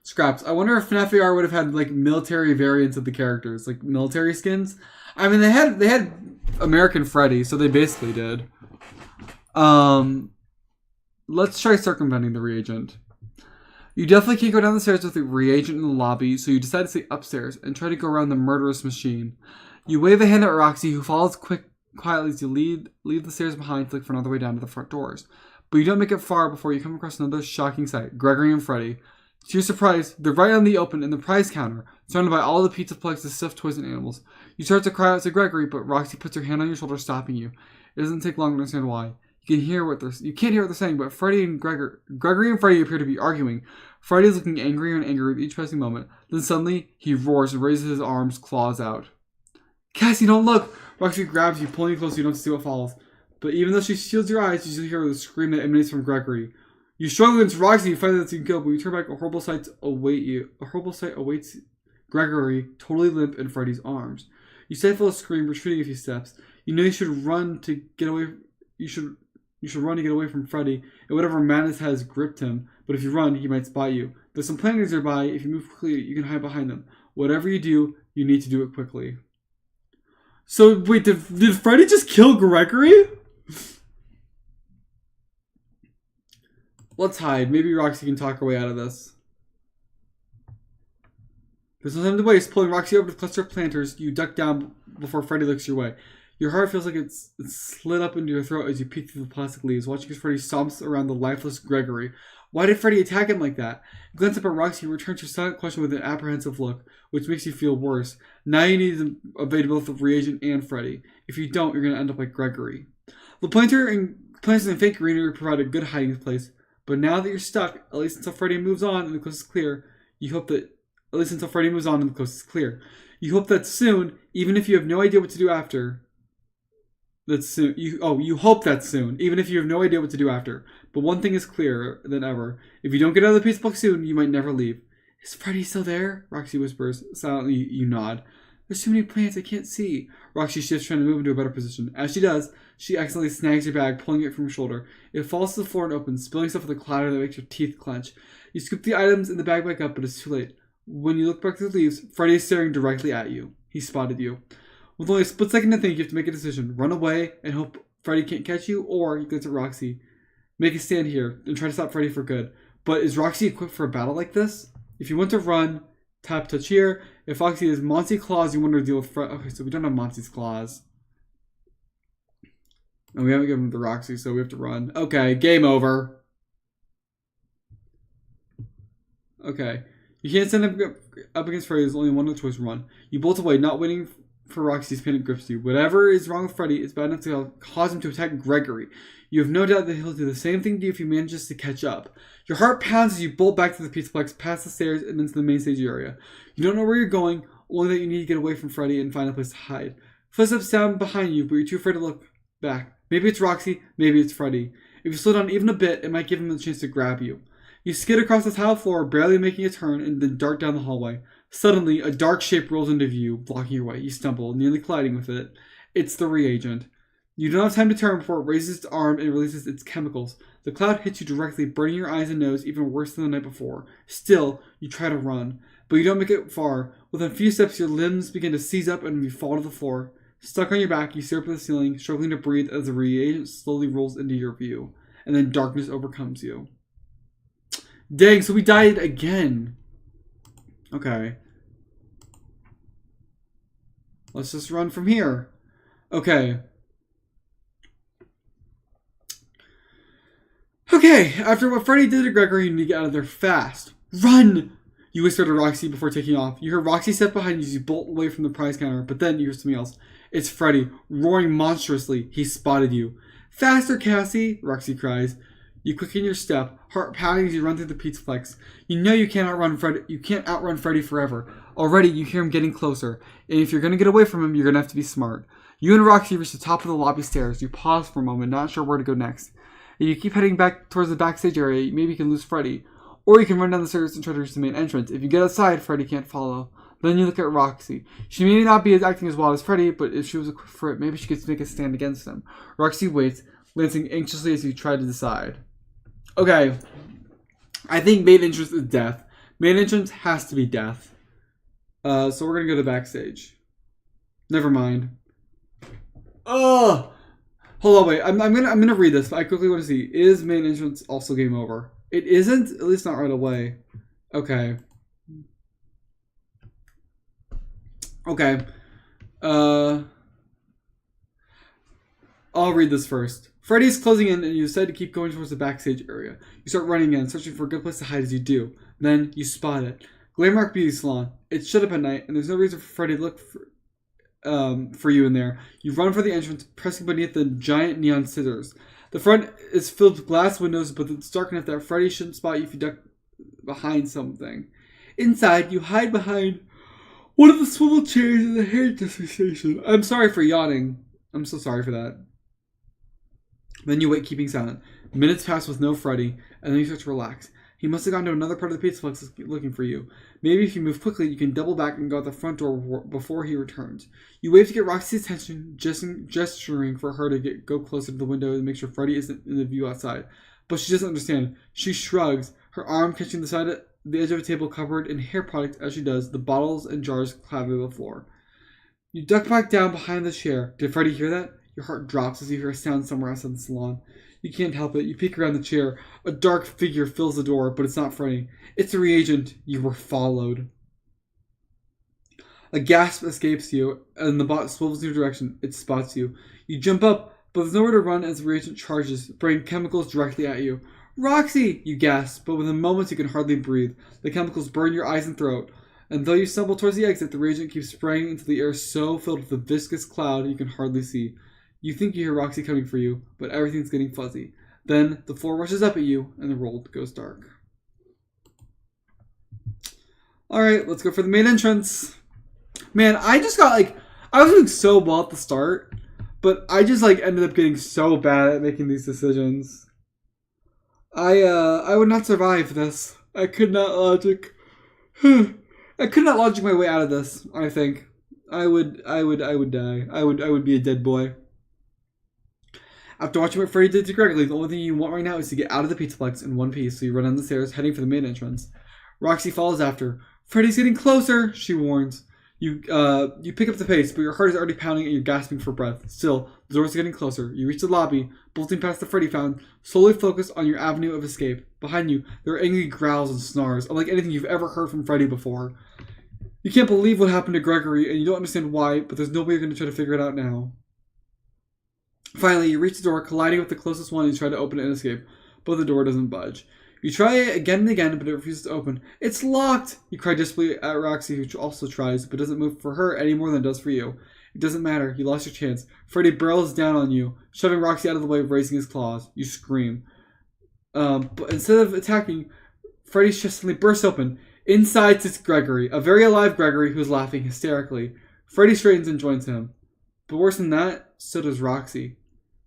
Scraps. I wonder if FNaF AR would have had like military variants of the characters, like military skins. I mean, they had American Freddy, so they basically did. Let's try circumventing the reagent. You definitely can't go down the stairs with the reagent in the lobby, so you decide to stay upstairs and try to go around the murderous machine. You wave a hand at Roxy, who follows quietly as you leave the stairs behind to look for another way down to the front doors. But you don't make it far before you come across another shocking sight, Gregory and Freddy. To your surprise, they're right on the open in the prize counter, surrounded by all the Pizzaplex's stuffed toys and animals. You start to cry out to Gregory, but Roxy puts her hand on your shoulder, stopping you. It doesn't take long to understand why. You can't hear what they're saying, but Gregory and Freddy appear to be arguing. Freddy is looking angrier and angrier with each passing moment. Then suddenly, he roars and raises his arms, claws out. Cassie, don't look! Roxy grabs you, pulling you close so you don't see what follows. But even though she shields your eyes, you still hear the scream that emanates from Gregory. You struggle against Roxy, you find that you can kill, but you turn back, a horrible sight awaits Gregory, totally limp in Freddy's arms. You stifle a scream, retreating a few steps. You know you should run to get away. You should run to get away from Freddy, and whatever madness has gripped him. But if you run, he might spot you. There's some planters nearby. If you move quickly, you can hide behind them. Whatever you do, you need to do it quickly. So, wait, did Freddy just kill Gregory? Let's hide. Maybe Roxy can talk her way out of this. There's no time to waste. Pulling Roxy over to the cluster of planters, you duck down before Freddy looks your way. Your heart feels like it's slid up into your throat as you peek through the plastic leaves, watching as Freddy stomps around the lifeless Gregory. Why did Freddy attack him like that? You glance up at Roxy, returns your silent question with an apprehensive look, which makes you feel worse. Now you need to evade both the reagent and Freddy. If you don't, you're going to end up like Gregory. The planters and fake greenery provide a good hiding place, but now that you're stuck, at least until Freddy moves on and the coast is clear, you hope that at least until Freddy moves on and the coast is clear. You hope that soon, even if you have no idea what to do after. You hope that soon, even if you have no idea what to do after. But one thing is clearer than ever. If you don't get out of the Pizzaplex soon, you might never leave. Is Freddy still there? Roxy whispers. Silently, you nod. There's too many plants I can't see. Roxy shifts, trying to move into a better position. As she does, she accidentally snags your bag, pulling it from her shoulder. It falls to the floor and opens, spilling stuff with a clatter that makes your teeth clench. You scoop the items in the bag back up, but it's too late. When you look back through the leaves, Freddy is staring directly at you. He spotted you. With only a split second to think, you have to make a decision. Run away and hope Freddy can't catch you, or you glance at Roxy. Make a stand here and try to stop Freddy for good. But is Roxy equipped for a battle like this? If you want to run, tap touch here. If Roxy has Monty Claws, you want to deal with Freddy. Okay, so we don't have Monty's Claws. And we haven't given him the Roxy, so we have to run. Okay, game over. Okay. You can't stand up against Freddy. There's only one other choice: run. You bolt away, not waiting for Roxy's panic grips you. Whatever is wrong with Freddy is bad enough to cause him to attack Gregory. You have no doubt that he'll do the same thing to you if he manages to catch up. Your heart pounds as you bolt back to the Pizzaplex, past the stairs, and into the main stage area. You don't know where you're going, only that you need to get away from Freddy and find a place to hide. Footsteps sound behind you, but you're too afraid to look back. Maybe it's Roxy, maybe it's Freddy. If you slow down even a bit, it might give him a chance to grab you. You skid across the tile floor, barely making a turn, and then dart down the hallway. Suddenly, a dark shape rolls into view, blocking your way. You stumble, nearly colliding with it. It's the reagent. You don't have time to turn before it raises its arm and releases its chemicals. The cloud hits you directly, burning your eyes and nose even worse than the night before. Still, you try to run, but you don't make it far. Within a few steps, your limbs begin to seize up and you fall to the floor. Stuck on your back, you stare up at the ceiling, struggling to breathe as the reagent slowly rolls into your view. And then darkness overcomes you. Dang, so we died again. Okay. Let's just run from here. Okay. Okay, after what Freddy did to Gregory, you need to get out of there fast. Run! You whisper to Roxy before taking off. You hear Roxy step behind you as you bolt away from the prize counter, but then you hear something else. It's Freddy, roaring monstrously. He spotted you. Faster, Cassie! Roxy cries. You quicken your step, heart pounding as you run through the Pizzaplex. You know you can't outrun Freddy forever. Already, you hear him getting closer, and if you're going to get away from him, you're going to have to be smart. You and Roxy reach the top of the lobby stairs. You pause for a moment, not sure where to go next. If you keep heading back towards the backstage area, maybe you can lose Freddy. Or you can run down the stairs and try to reach the main entrance. If you get outside, Freddy can't follow. Then you look at Roxy. She may not be acting as wild as Freddy, but if she was equipped for it, maybe she could make a stand against him. Roxy waits, glancing anxiously as you try to decide. Okay. I think main entrance is death. Main entrance has to be death. So we're going to go to the backstage. Never mind. Ugh! Hold on, wait. I'm gonna read this, but I quickly want to see. Is main entrance also game over? It isn't? At least not right away. Okay. Okay. I'll read this first. Freddy's closing in and you decide to keep going towards the backstage area. You start running in, searching for a good place to hide as you do. Then you spot it. Glamrock Beauty Salon. It's shut up at night, and there's no reason for Freddy to look for you in there. You run for the entrance, pressing beneath the giant neon scissors. The front is filled with glass windows, but it's dark enough that Freddy shouldn't spot you if you duck behind something. Inside, you hide behind one of the swivel chairs in the hairdresser station. I'm sorry for yawning. I'm so sorry for that. Then you wait, keeping silent. Minutes pass with no Freddy, and then you start to relax. He must have gone to another part of the Pizzaplex looking for you. Maybe if you move quickly, you can double back and go out the front door before he returns. You wave to get Roxy's attention, gesturing for her to go closer to the window and make sure Freddy isn't in the view outside. But she doesn't understand. She shrugs, her arm catching the edge of a table covered in hair product. As she does, the bottles and jars clatter to the floor. You duck back down behind the chair. Did Freddy hear that? Your heart drops as you hear a sound somewhere outside the salon. You can't help it. You peek around the chair. A dark figure fills the door, but it's not Freddy. It's a reagent. You were followed. A gasp escapes you, and the bot swivels in your direction. It spots you. You jump up, but there's nowhere to run as the reagent charges, spraying chemicals directly at you. Roxy! You gasp, but within moments you can hardly breathe. The chemicals burn your eyes and throat. And though you stumble towards the exit, the reagent keeps spraying into the air so filled with a viscous cloud you can hardly see. You think you hear Roxy coming for you, but everything's getting fuzzy. Then the floor rushes up at you, and the world goes dark. Alright, let's go for the main entrance. Man, I just got I was doing so well at the start, but I just ended up getting so bad at making these decisions. I would not survive this. I could not logic. I could not logic my way out of this, I think. I would die. I would be a dead boy. After watching what Freddy did to Gregory, the only thing you want right now is to get out of the Pizzaplex in one piece, so you run down the stairs, heading for the main entrance. Roxy follows after. Freddy's getting closer, she warns. You pick up the pace, but your heart is already pounding and you're gasping for breath. Still, the doors are getting closer. You reach the lobby, bolting past the Freddy fountain, solely focused on your avenue of escape. Behind you, there are angry growls and snarls, unlike anything you've ever heard from Freddy before. You can't believe what happened to Gregory, and you don't understand why, but there's no way you're going to try to figure it out now. Finally, you reach the door, colliding with the closest one, and you try to open it and escape, but the door doesn't budge. You try it again and again, but it refuses to open. It's locked! You cry desperately at Roxy, who also tries, but doesn't move for her any more than it does for you. It doesn't matter. You lost your chance. Freddy barrels down on you, shoving Roxy out of the way, raising his claws. You scream. But instead of attacking, Freddy's chest suddenly bursts open. Inside sits Gregory, a very alive Gregory who's laughing hysterically. Freddy straightens and joins him. But worse than that, so does Roxy.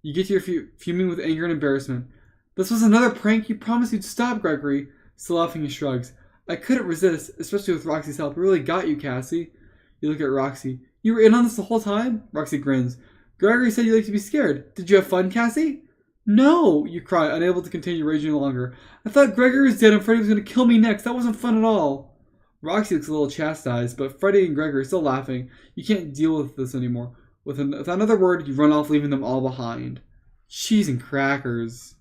You get to your fuming with anger and embarrassment. This was another prank. You promised you'd stop, Gregory. Still laughing, he shrugs. I couldn't resist, especially with Roxy's help. It really got you, Cassie. You look at Roxy. You were in on this the whole time? Roxy grins. Gregory said you liked to be scared. Did you have fun, Cassie? No, you cry, unable to continue raging longer. I thought Gregory was dead and Freddy was going to kill me next. That wasn't fun at all. Roxy looks a little chastised, but Freddy and Gregory are still laughing. You can't deal with this anymore. With another word, you run off, leaving them all behind. Cheese and crackers.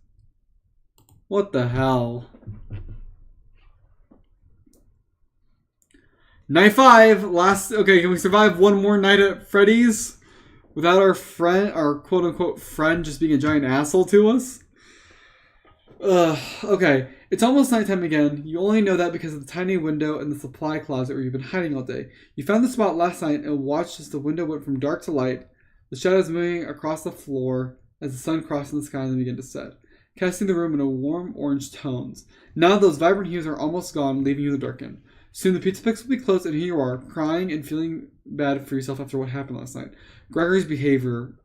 What the hell? Night 5. Okay, can we survive one more night at Freddy's? Without our quote-unquote friend just being a giant asshole to us? Okay. It's almost nighttime again. You only know that because of the tiny window in the supply closet where you've been hiding all day. You found the spot last night and watched as the window went from dark to light, the shadows moving across the floor as the sun crossed in the sky and then began to set, casting the room in a warm orange tones. Now those vibrant hues are almost gone, leaving you in the darkened. Soon the Pizzaplex will be closed and here you are, crying and feeling bad for yourself after what happened last night. Gregory's behavior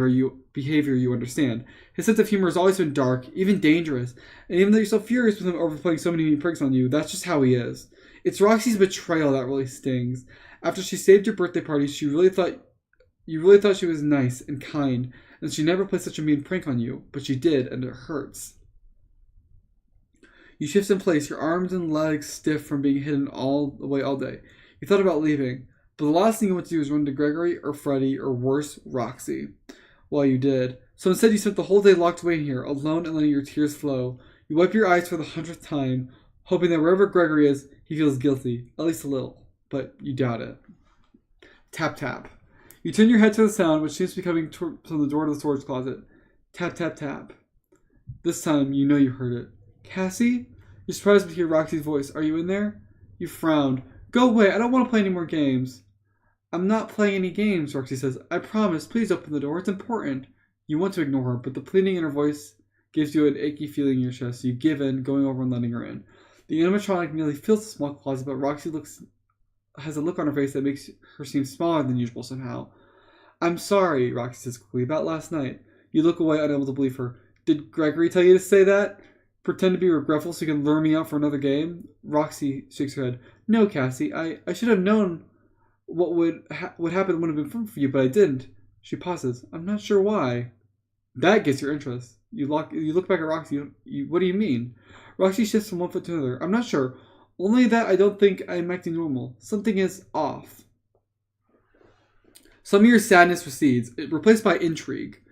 you understand. His sense of humor has always been dark, even dangerous, and even though you're so furious with him overplaying so many mean pranks on you, that's just how he is. It's Roxy's betrayal that really stings. After she saved your birthday party, you really thought she was nice and kind, and she never played such a mean prank on you, but she did, and it hurts. You shift in place, your arms and legs stiff from being hidden all day. You thought about leaving, but the last thing you want to do is run to Gregory or Freddy or worse, Roxy. Well, you did. So instead you spent the whole day locked away in here, alone and letting your tears flow. You wipe your eyes for the 100th time, hoping that wherever Gregory is, he feels guilty, at least a little, but you doubt it. Tap, tap. You turn your head to the sound, which seems to be coming from the door to the storage closet. Tap, tap, tap. This time, you know you heard it. Cassie? You're surprised to hear Roxy's voice. Are you in there? You frowned. Go away, I don't want to play any more games. I'm not playing any games, Roxy says. I promise, please open the door, it's important. You want to ignore her, but the pleading in her voice gives you an achy feeling in your chest, so you give in, going over and letting her in. The animatronic nearly fills the small closet, but Roxy has a look on her face that makes her seem smaller than usual somehow. I'm sorry, Roxy says quickly, about last night. You look away, unable to believe her. Did Gregory tell you to say that? Pretend to be regretful so you can lure me out for another game? Roxy shakes her head. No, Cassie, I should have known what would happen would have been fun for you, but I didn't. She pauses. I'm not sure why. That gets your interest. You look back at Roxy. What do you mean? Roxy shifts from one foot to another. I'm not sure. Only that I don't think I'm acting normal. Something is off. Some of your sadness recedes, replaced by intrigue.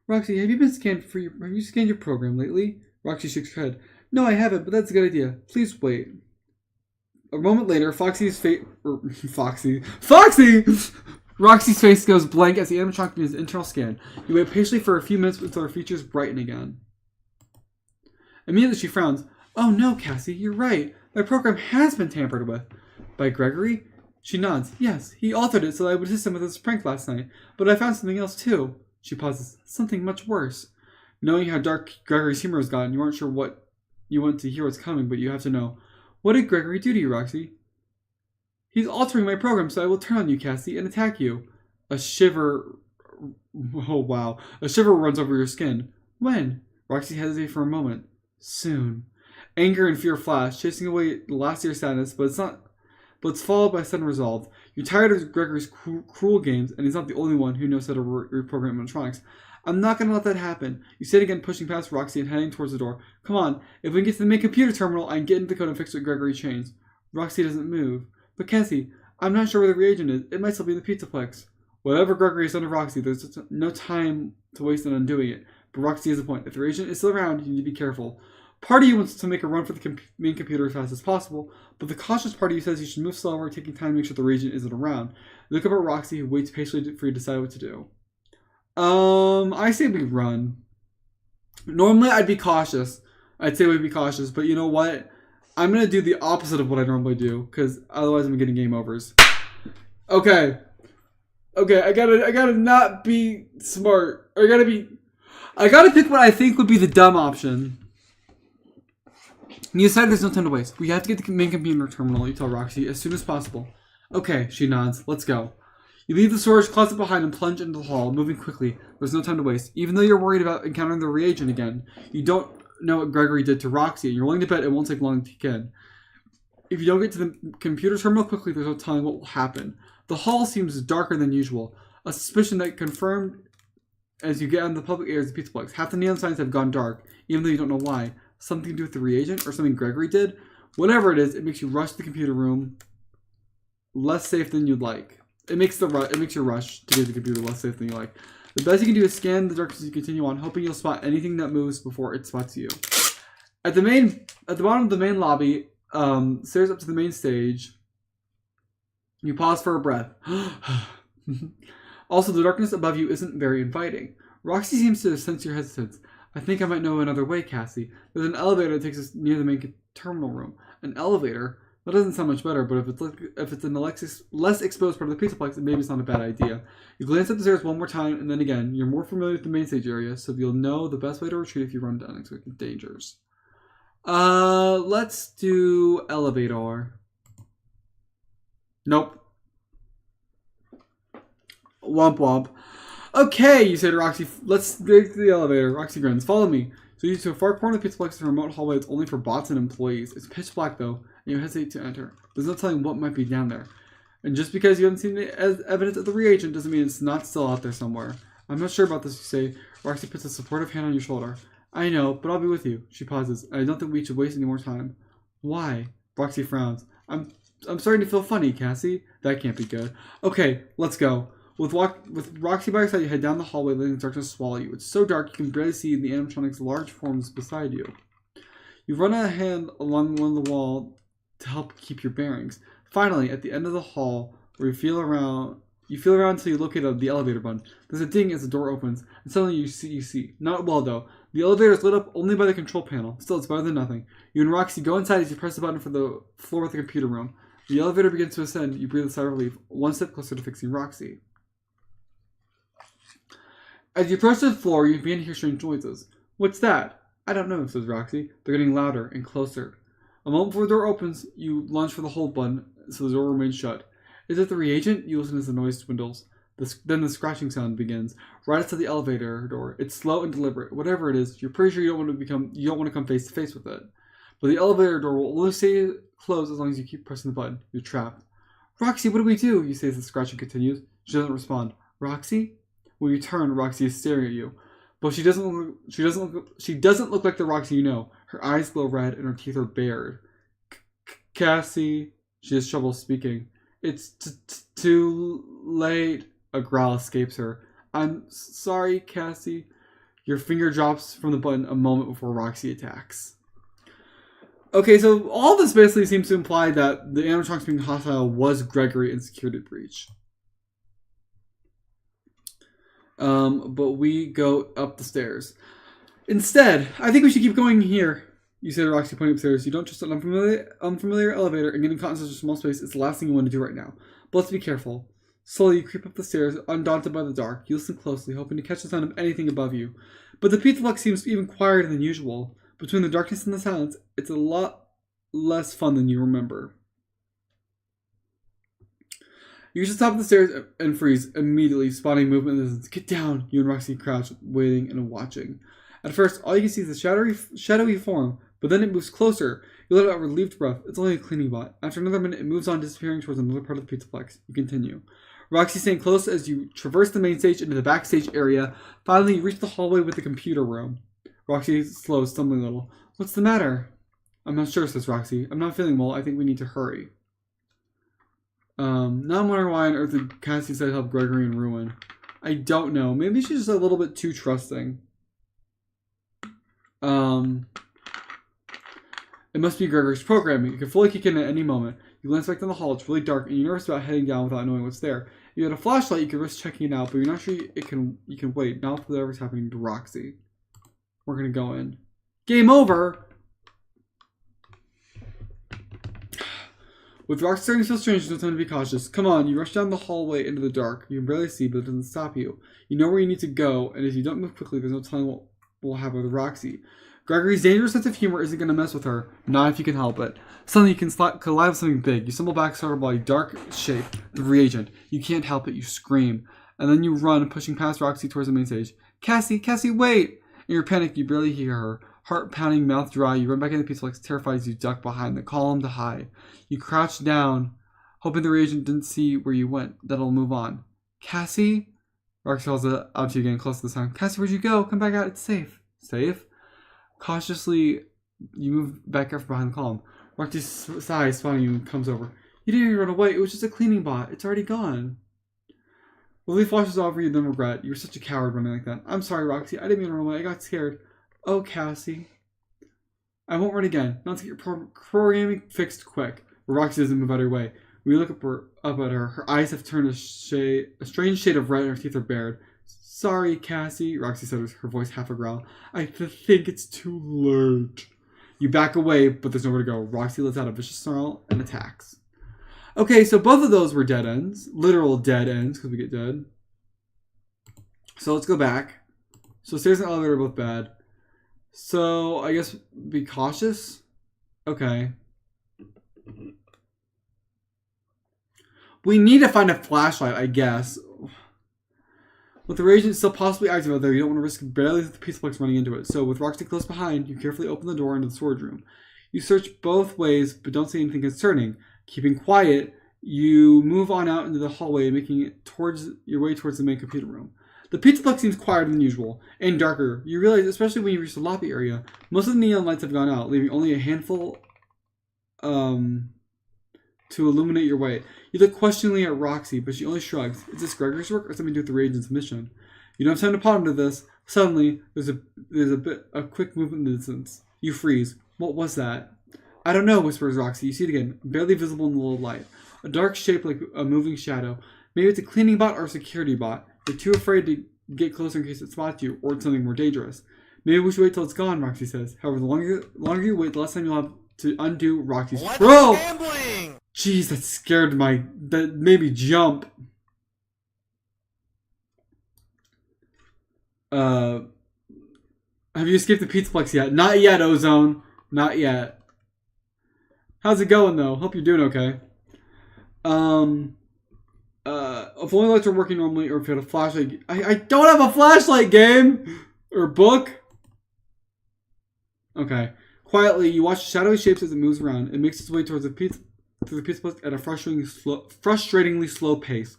Roxy, have you scanned your program lately? Roxy shakes her head. No, I haven't, but that's a good idea. Please wait. A moment later, Roxy's face goes blank as the animatronic begins an internal scan. You wait patiently for a few minutes until her features brighten again. Immediately she frowns. Oh no, Cassie, you're right. My program has been tampered with. By Gregory? She nods. Yes, he altered it so that I would assist him with his prank last night. But I found something else too. She pauses. Something much worse. Knowing how dark Gregory's humor has gotten, you aren't sure what you want to hear what's coming, but you have to know. What did Gregory do to you, Roxy? He's altering my program, so I will turn on you, Cassie, and attack you. A shiver... Oh, wow. A shiver runs over your skin. When? Roxy hesitated for a moment. Soon. Anger and fear flash, chasing away the last year's sadness, but it's followed by sudden resolve. You're tired of Gregory's cruel games, and he's not the only one who knows how to reprogram electronics. I'm not going to let that happen. You say it again, pushing past Roxy and heading towards the door. Come on, if we can get to the main computer terminal, I can get into the code and fix what Gregory changed. Roxy doesn't move. But Cassie, I'm not sure where the reagent is. It might still be in the Pizzaplex. Whatever Gregory has done to Roxy, there's no time to waste on undoing it. But Roxy has a point. If the reagent is still around, you need to be careful. Part of you wants to make a run for the main computer as fast as possible, but the cautious part of you says you should move slower, taking time to make sure the reagent isn't around. You look up at Roxy, who waits patiently for you to decide what to do. I say we run. Normally, I'd be cautious. I'd say we'd be cautious, but you know what? I'm going to do the opposite of what I normally do, because otherwise I'm getting game overs. Okay, I gotta not be smart. I gotta pick what I think would be the dumb option. You decide there's no time to waste. We have to get to the main computer terminal, you tell Roxy, as soon as possible. Okay, she nods. Let's go. You leave the storage closet behind and plunge into the hall, moving quickly. There's no time to waste. Even though you're worried about encountering the reagent again, you don't know what Gregory did to Roxy, and you're willing to bet it won't take long to get in. If you don't get to the computer terminal quickly, there's no telling what will happen. The hall seems darker than usual, a suspicion that confirmed as you get on the public air of the Pizzaplex. Half the neon signs have gone dark, even though you don't know why. Something to do with the reagent, or something Gregory did. Whatever it is, it makes you rush to the computer room less safe than you'd like. It makes you rush to get to the computer less safe than you like. The best you can do is scan the darkness as you continue on, hoping you'll spot anything that moves before it spots you. At the bottom of the main lobby, stairs up to the main stage. You pause for a breath. Also, the darkness above you isn't very inviting. Roxy seems to sense your hesitance. I think I might know another way, Cassie. There's an elevator that takes us near the main terminal room. An elevator? That doesn't sound much better, but if it's in the less exposed part of the Pizzaplex, maybe it's not a bad idea. You glance up the stairs one more time, and then again. You're more familiar with the main stage area, so you'll know the best way to retreat if you run into unexpected dangers. Let's do elevator. Nope. Womp womp. Okay, you say to Roxy, let's get to the elevator. Roxy grins. Follow me. So you to a far corner of the Pizzaplex in a remote hallway that's only for bots and employees. It's pitch black though, and you hesitate to enter. There's no telling what might be down there. And just because you haven't seen evidence of the reagent doesn't mean it's not still out there somewhere. I'm not sure about this, you say. Roxy puts a supportive hand on your shoulder. I know, but I'll be with you. She pauses. I don't think we should waste any more time. Why? Roxy frowns. I'm starting to feel funny, Cassie. That can't be good. Okay, let's go. With Roxy by your side, you head down the hallway, letting the darkness swallow you. It's so dark you can barely see the animatronic's large forms beside you. You run a hand along one of the wall to help keep your bearings. Finally, at the end of the hall, where you feel around until you locate the elevator button. There's a ding as the door opens, and suddenly you see. Not well though. The elevator is lit up only by the control panel. Still, it's better than nothing. You and Roxy go inside as you press the button for the floor with the computer room. The elevator begins to ascend. You breathe a sigh of relief, one step closer to fixing Roxy. As you approach the floor, you begin to hear strange noises. What's that? I don't know, says Roxy. They're getting louder and closer. A moment before the door opens, you lunge for the hold button, so the door remains shut. Is it the reagent? You listen as the noise dwindles. Then the scratching sound begins, right outside the elevator door. It's slow and deliberate. Whatever it is, you're pretty sure you don't want to come face to face with it. But the elevator door will only stay closed as long as you keep pressing the button. You're trapped. Roxy, what do we do? You say as the scratching continues. She doesn't respond. Roxy? When you turn, Roxy is staring at you, but she doesn't look like the Roxy you know. Her eyes glow red and her teeth are bared. Cassie, she has trouble speaking. It's too late. A growl escapes her. I'm sorry, Cassie. Your finger drops from the button a moment before Roxy attacks. Okay, so all this basically seems to imply that the animatronics being hostile was Gregory in security breach. But we go up the stairs. Instead, I think we should keep going here. You say to Roxy, pointing upstairs. You don't trust an unfamiliar elevator, and getting caught in such a small space is the last thing you want to do right now. But let's be careful. Slowly, you creep up the stairs, undaunted by the dark. You listen closely, hoping to catch the sound of anything above you. But the Pizzaplex seems even quieter than usual. Between the darkness and the silence, it's a lot less fun than you remember. You reach the top of the stairs and freeze, immediately spotting movement in the distance. Get down! You and Roxy crouch, waiting and watching. At first, all you can see is a shadowy form, but then it moves closer. You let out a relieved breath. It's only a cleaning bot. After another minute, it moves on, disappearing towards another part of the Pizzaplex. You continue. Roxy staying close as you traverse the main stage into the backstage area. Finally, you reach the hallway with the computer room. Roxy slows, stumbling a little. What's the matter? I'm not sure, says Roxy. I'm not feeling well. I think we need to hurry. Now I'm wondering why on earth did Cassie decide to help Gregory in Ruin. I don't know. Maybe she's just a little bit too trusting. It must be Gregory's programming. You can fully kick in at any moment. You glance back down the hall. It's really dark, and you're nervous about heading down without knowing what's there. If you had a flashlight, you could risk checking it out, but you're not sure you can wait. Now for whatever's happening to Roxy. We're gonna go in. Game over! With Roxy starting to feel strange, there's no time to be cautious. Come on, you rush down the hallway into the dark. You can barely see, but it doesn't stop you. You know where you need to go, and if you don't move quickly, there's no telling what will happen with Roxy. Gregory's dangerous sense of humor isn't going to mess with her. Not if you can help it. Suddenly, you can collide with something big. You stumble back, startled by a dark shape, the reagent. You can't help it. You scream. And then you run, pushing past Roxy towards the main stage. Cassie, wait! In your panic, you barely hear her. Heart pounding, mouth dry, you run back into the Pizzaplex, terrified as you duck behind the column to hide. You crouch down, hoping the reagent didn't see where you went. That'll move on. Cassie? Roxy calls out to you again, close this time. Cassie, where'd you go? Come back out. It's safe. Safe? Cautiously, you move back up behind the column. Roxy sighs, spotting you, and comes over. You didn't even run away. It was just a cleaning bot. It's already gone. Relief flashes over you, then regret. You were such a coward running like that. I'm sorry, Roxy. I didn't mean to run away. I got scared. Oh, Cassie. I won't run again. Not to get your programming fixed quick. But Roxy doesn't move out of her way. We look up at her. Her eyes have turned a strange shade of red and her teeth are bared. Sorry, Cassie, Roxy said, her voice half a growl. I think it's too late. You back away, but there's nowhere to go. Roxy lets out a vicious snarl and attacks. Okay, so both of those were dead ends. Literal dead ends, because we get dead. So let's go back. So stairs and elevator are both bad. So I guess be cautious. Okay. We need to find a flashlight, I guess. With the reagent still possibly active out there, you don't want to risk barely the Pizzaplex running into it. So with Roxy close behind, you carefully open the door into the storage room. You search both ways, but don't see anything concerning. Keeping quiet, you move on out into the hallway, making it your way towards the main computer room. The Pizzaplex seems quieter than usual, and darker. You realize, especially when you reach the lobby area, most of the neon lights have gone out, leaving only a handful to illuminate your way. You look questioningly at Roxy, but she only shrugs. Is this Gregory's work or something to do with the reagent's mission? You don't have time to ponder this. Suddenly, there's a quick movement in the distance. You freeze. What was that? I don't know, whispers Roxy. You see it again, barely visible in the low light. A dark shape like a moving shadow. Maybe it's a cleaning bot or a security bot. You're too afraid to get closer in case it spots you, or it's something more dangerous. Maybe we should wait till it's gone, Roxy says. However, the longer you wait, the less time you'll have to undo Roxy's throw. Jeez, that made me jump. Have you escaped the Pizzaplex yet? Not yet, Ozone. Not yet. How's it going, though? Hope you're doing okay. If only lights are working normally, or if you had a flashlight. I don't have a flashlight, game! Or book. Okay. Quietly, you watch shadowy shapes as it moves around. It makes its way towards the Pizzaplex at a frustratingly slow pace.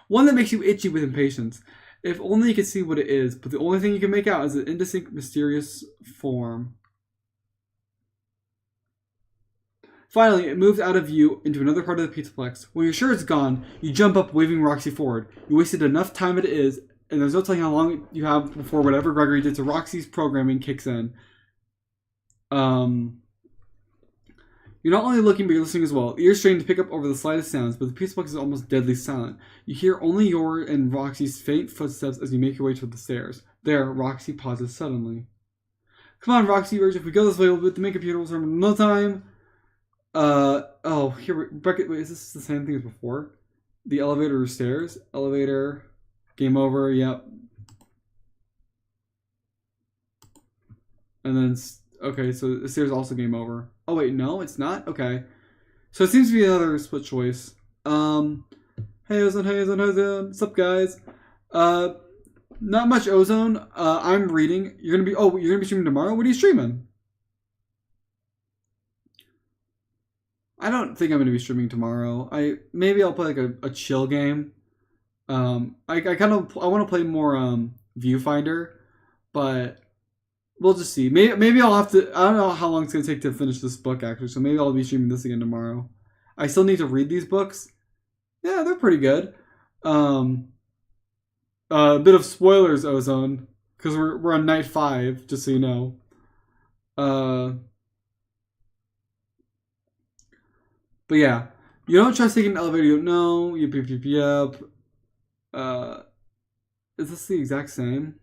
One that makes you itchy with impatience. If only you could see what it is, but the only thing you can make out is an indistinct, mysterious form. Finally, it moves out of view into another part of the Pizzaplex. When you're sure it's gone, you jump up, waving Roxy forward. You wasted enough time it is, and there's no telling how long you have before whatever Gregory did to Roxy's programming kicks in. You're not only looking, but you're listening as well. Ears strained to pick up over the slightest sounds, but the Pizzaplex is almost deadly silent. You hear only your and Roxy's faint footsteps as you make your way toward the stairs. There, Roxy pauses suddenly. Come on, Roxy, urge. If we go this way, we'll be at the main computer. We'll start in no time. Here, wait, is this the same thing as before? The elevator or stairs? Elevator, game over, yep. And then, Okay, so this here's also game over. Oh wait, no, it's not? Okay. So it seems to be another split choice. Hey Ozone, hey Ozone, hey Ozone. What's up, guys? Not much Ozone. I'm reading. You're gonna be streaming tomorrow? What are you streaming? I don't think I'm gonna be streaming tomorrow. Maybe I'll play like a chill game. I want to play more Viewfinder, but we'll just see. Maybe I'll have to. I don't know how long it's gonna take to finish this book actually. So maybe I'll be streaming this again tomorrow. I still need to read these books. Yeah, they're pretty good. A bit of spoilers, Ozone, because we're on night 5, just so you know. But yeah, you don't trust taking an elevator. You don't know. Yep. Is this the exact same?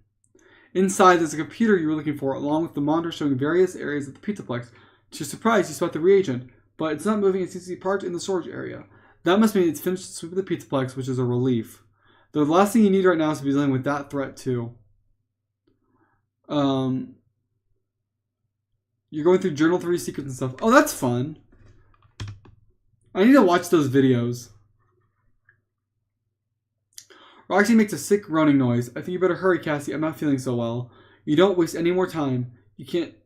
Inside, there's a computer you were looking for, along with the monitor showing various areas of the Pizzaplex. To your surprise, you spot the reagent, but it's not moving. It seems to be parked in the storage area. That must mean it's finished the sweep of the Pizzaplex, which is a relief. The last thing you need right now is to be dealing with that threat too. You're going through Journal 3 secrets and stuff. Oh, that's fun. I need to watch those videos. Roxy makes a sick groaning noise. I think you better hurry, Cassie. I'm not feeling so well. You don't waste any more time. You can't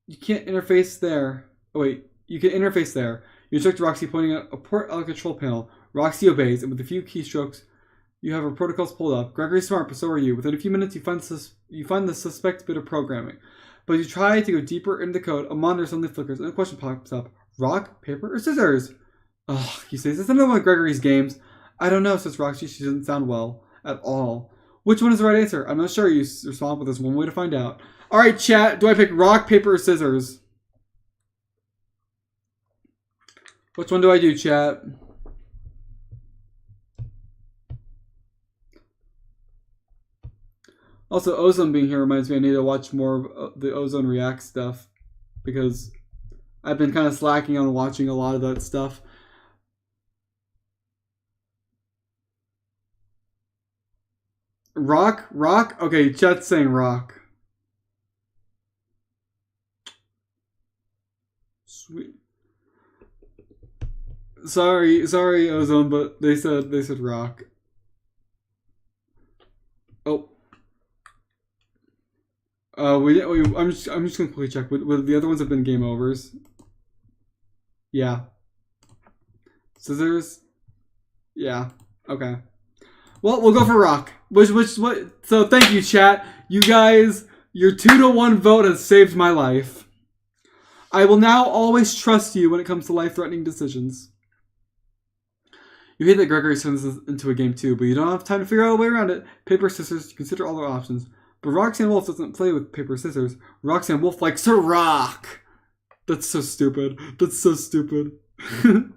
interface there. Oh wait, you can interface there. You instruct Roxy, pointing at a port on the control panel. Roxy obeys, and with a few keystrokes, you have her protocols pulled up. Gregory's smart, but so are you. Within a few minutes, you find the suspect bit of programming. But as you try to go deeper into the code, a monitor suddenly flickers, and a question pops up. Rock, paper, or scissors? Ugh, he says, it's another one of Gregory's games. I don't know, says Roxy. She doesn't sound well at all. Which one is the right answer? I'm not sure. You respond, but there's one way to find out. Alright, chat. Do I pick rock, paper, or scissors? Which one do I do, chat? Also, Ozone being here reminds me I need to watch more of the Ozone React stuff, because I've been kind of slacking on watching a lot of that stuff. Rock? Rock? Okay, chat's saying rock. Sweet. Sorry, Ozone, but they said rock. Oh. I'm just gonna quickly check. Would the other ones have been game overs? Yeah. Scissors? Yeah. Okay. Well, we'll go for rock. So thank you, chat. You guys, your 2-to-1 vote has saved my life. I will now always trust you when it comes to life-threatening decisions. You hate that Gregory turns this into a game too, but you don't have time to figure out a way around it. Paper, scissors, you consider all their options. But Roxanne Wolf doesn't play with paper, scissors. Roxanne Wolf likes to rock. That's so stupid. That's so stupid. You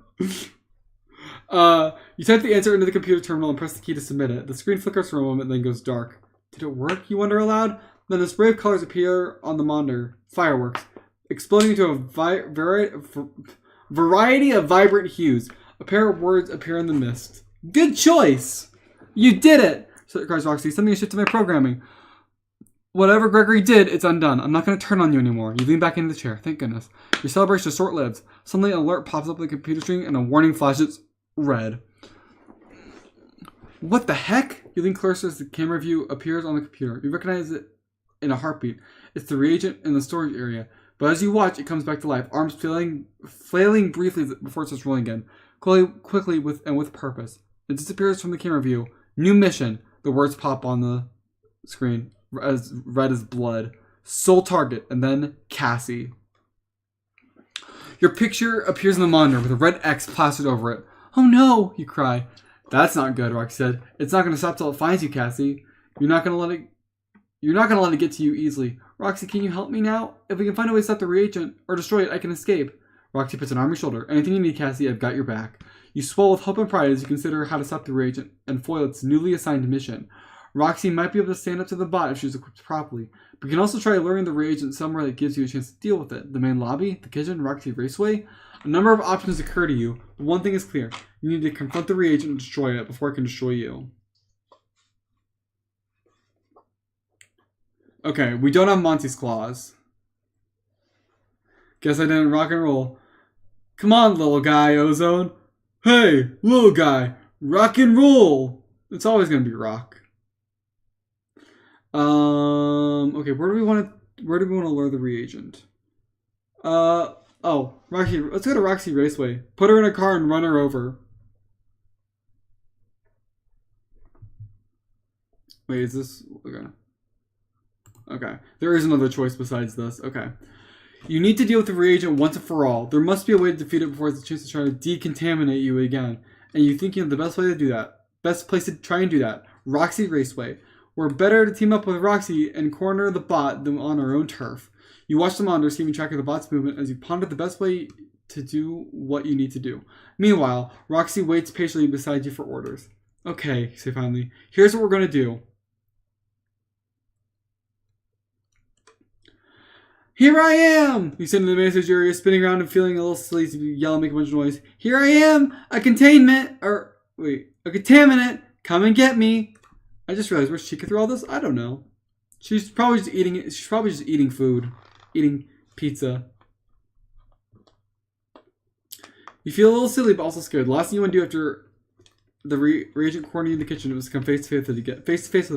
type the answer into the computer terminal and press the key to submit it. The screen flickers for a moment, then goes dark. Did it work, you wonder aloud? Then a spray of colors appear on the monitor. Fireworks. Exploding into a variety of vibrant hues. A pair of words appear in the mist. Good choice! You did it! Cries Roxy. Something has shifted my programming. Whatever Gregory did, it's undone. I'm not going to turn on you anymore. You lean back into the chair. Thank goodness. Your celebration is short-lived. Suddenly an alert pops up on the computer screen and a warning flashes red. What the heck? You lean closer as the camera view appears on the computer. You recognize it in a heartbeat. It's the reagent in the storage area. But as you watch, it comes back to life. Arms flailing briefly before it starts rolling again. Quickly with purpose. It disappears from the camera view. New mission. The words pop on the screen. As red as blood. Sole target, and then Cassie. Your picture appears in the monitor with a red X plastered over it. Oh no, you cry. That's not good, Roxy said. It's not going to stop till it finds you, Cassie. You're not going to let it get to you easily. Roxy, can you help me now? If we can find a way to stop the reagent or destroy it, I can escape. Roxy puts an arm on your shoulder. Anything you need, Cassie, I've got your back. You swell with hope and pride as you consider how to stop the reagent and foil its newly assigned mission. Roxy might be able to stand up to the bot if she's equipped properly, but you can also try luring the reagent somewhere that gives you a chance to deal with it. The main lobby, the kitchen, Roxy Raceway. A number of options occur to you, but one thing is clear. You need to confront the reagent and destroy it before it can destroy you. Okay, we don't have Monty's claws. Guess I didn't rock and roll. Come on, little guy, Ozone. Hey, little guy, rock and roll. It's always gonna be rock. Okay, where do we want to lure the reagent? Oh, Roxy, let's go to Roxy Raceway. Put her in a car and run her over. Wait, is this okay? Okay, there is another choice besides this. Okay. You need to deal with the reagent once and for all. There must be a way to defeat it before it's a chance to try to decontaminate you again. And you think you know the best way to do that. Best place to try and do that. Roxy Raceway. We're better to team up with Roxy and corner the bot than on our own turf. You watch the monitors, keeping track of the bot's movement as you ponder the best way to do what you need to do. Meanwhile, Roxy waits patiently beside you for orders. Okay, you say finally. Here's what we're going to do. Here I am! You said in the message area, spinning around and feeling a little silly as you yell and make a bunch of noise. Here I am! A containment! A contaminant! Come and get me! I just realized, where's Chica through all this? I don't know. She's probably just eating food. Eating pizza. You feel a little silly, but also scared. The last thing you want to do after the reagent cornering in the kitchen was come face to face with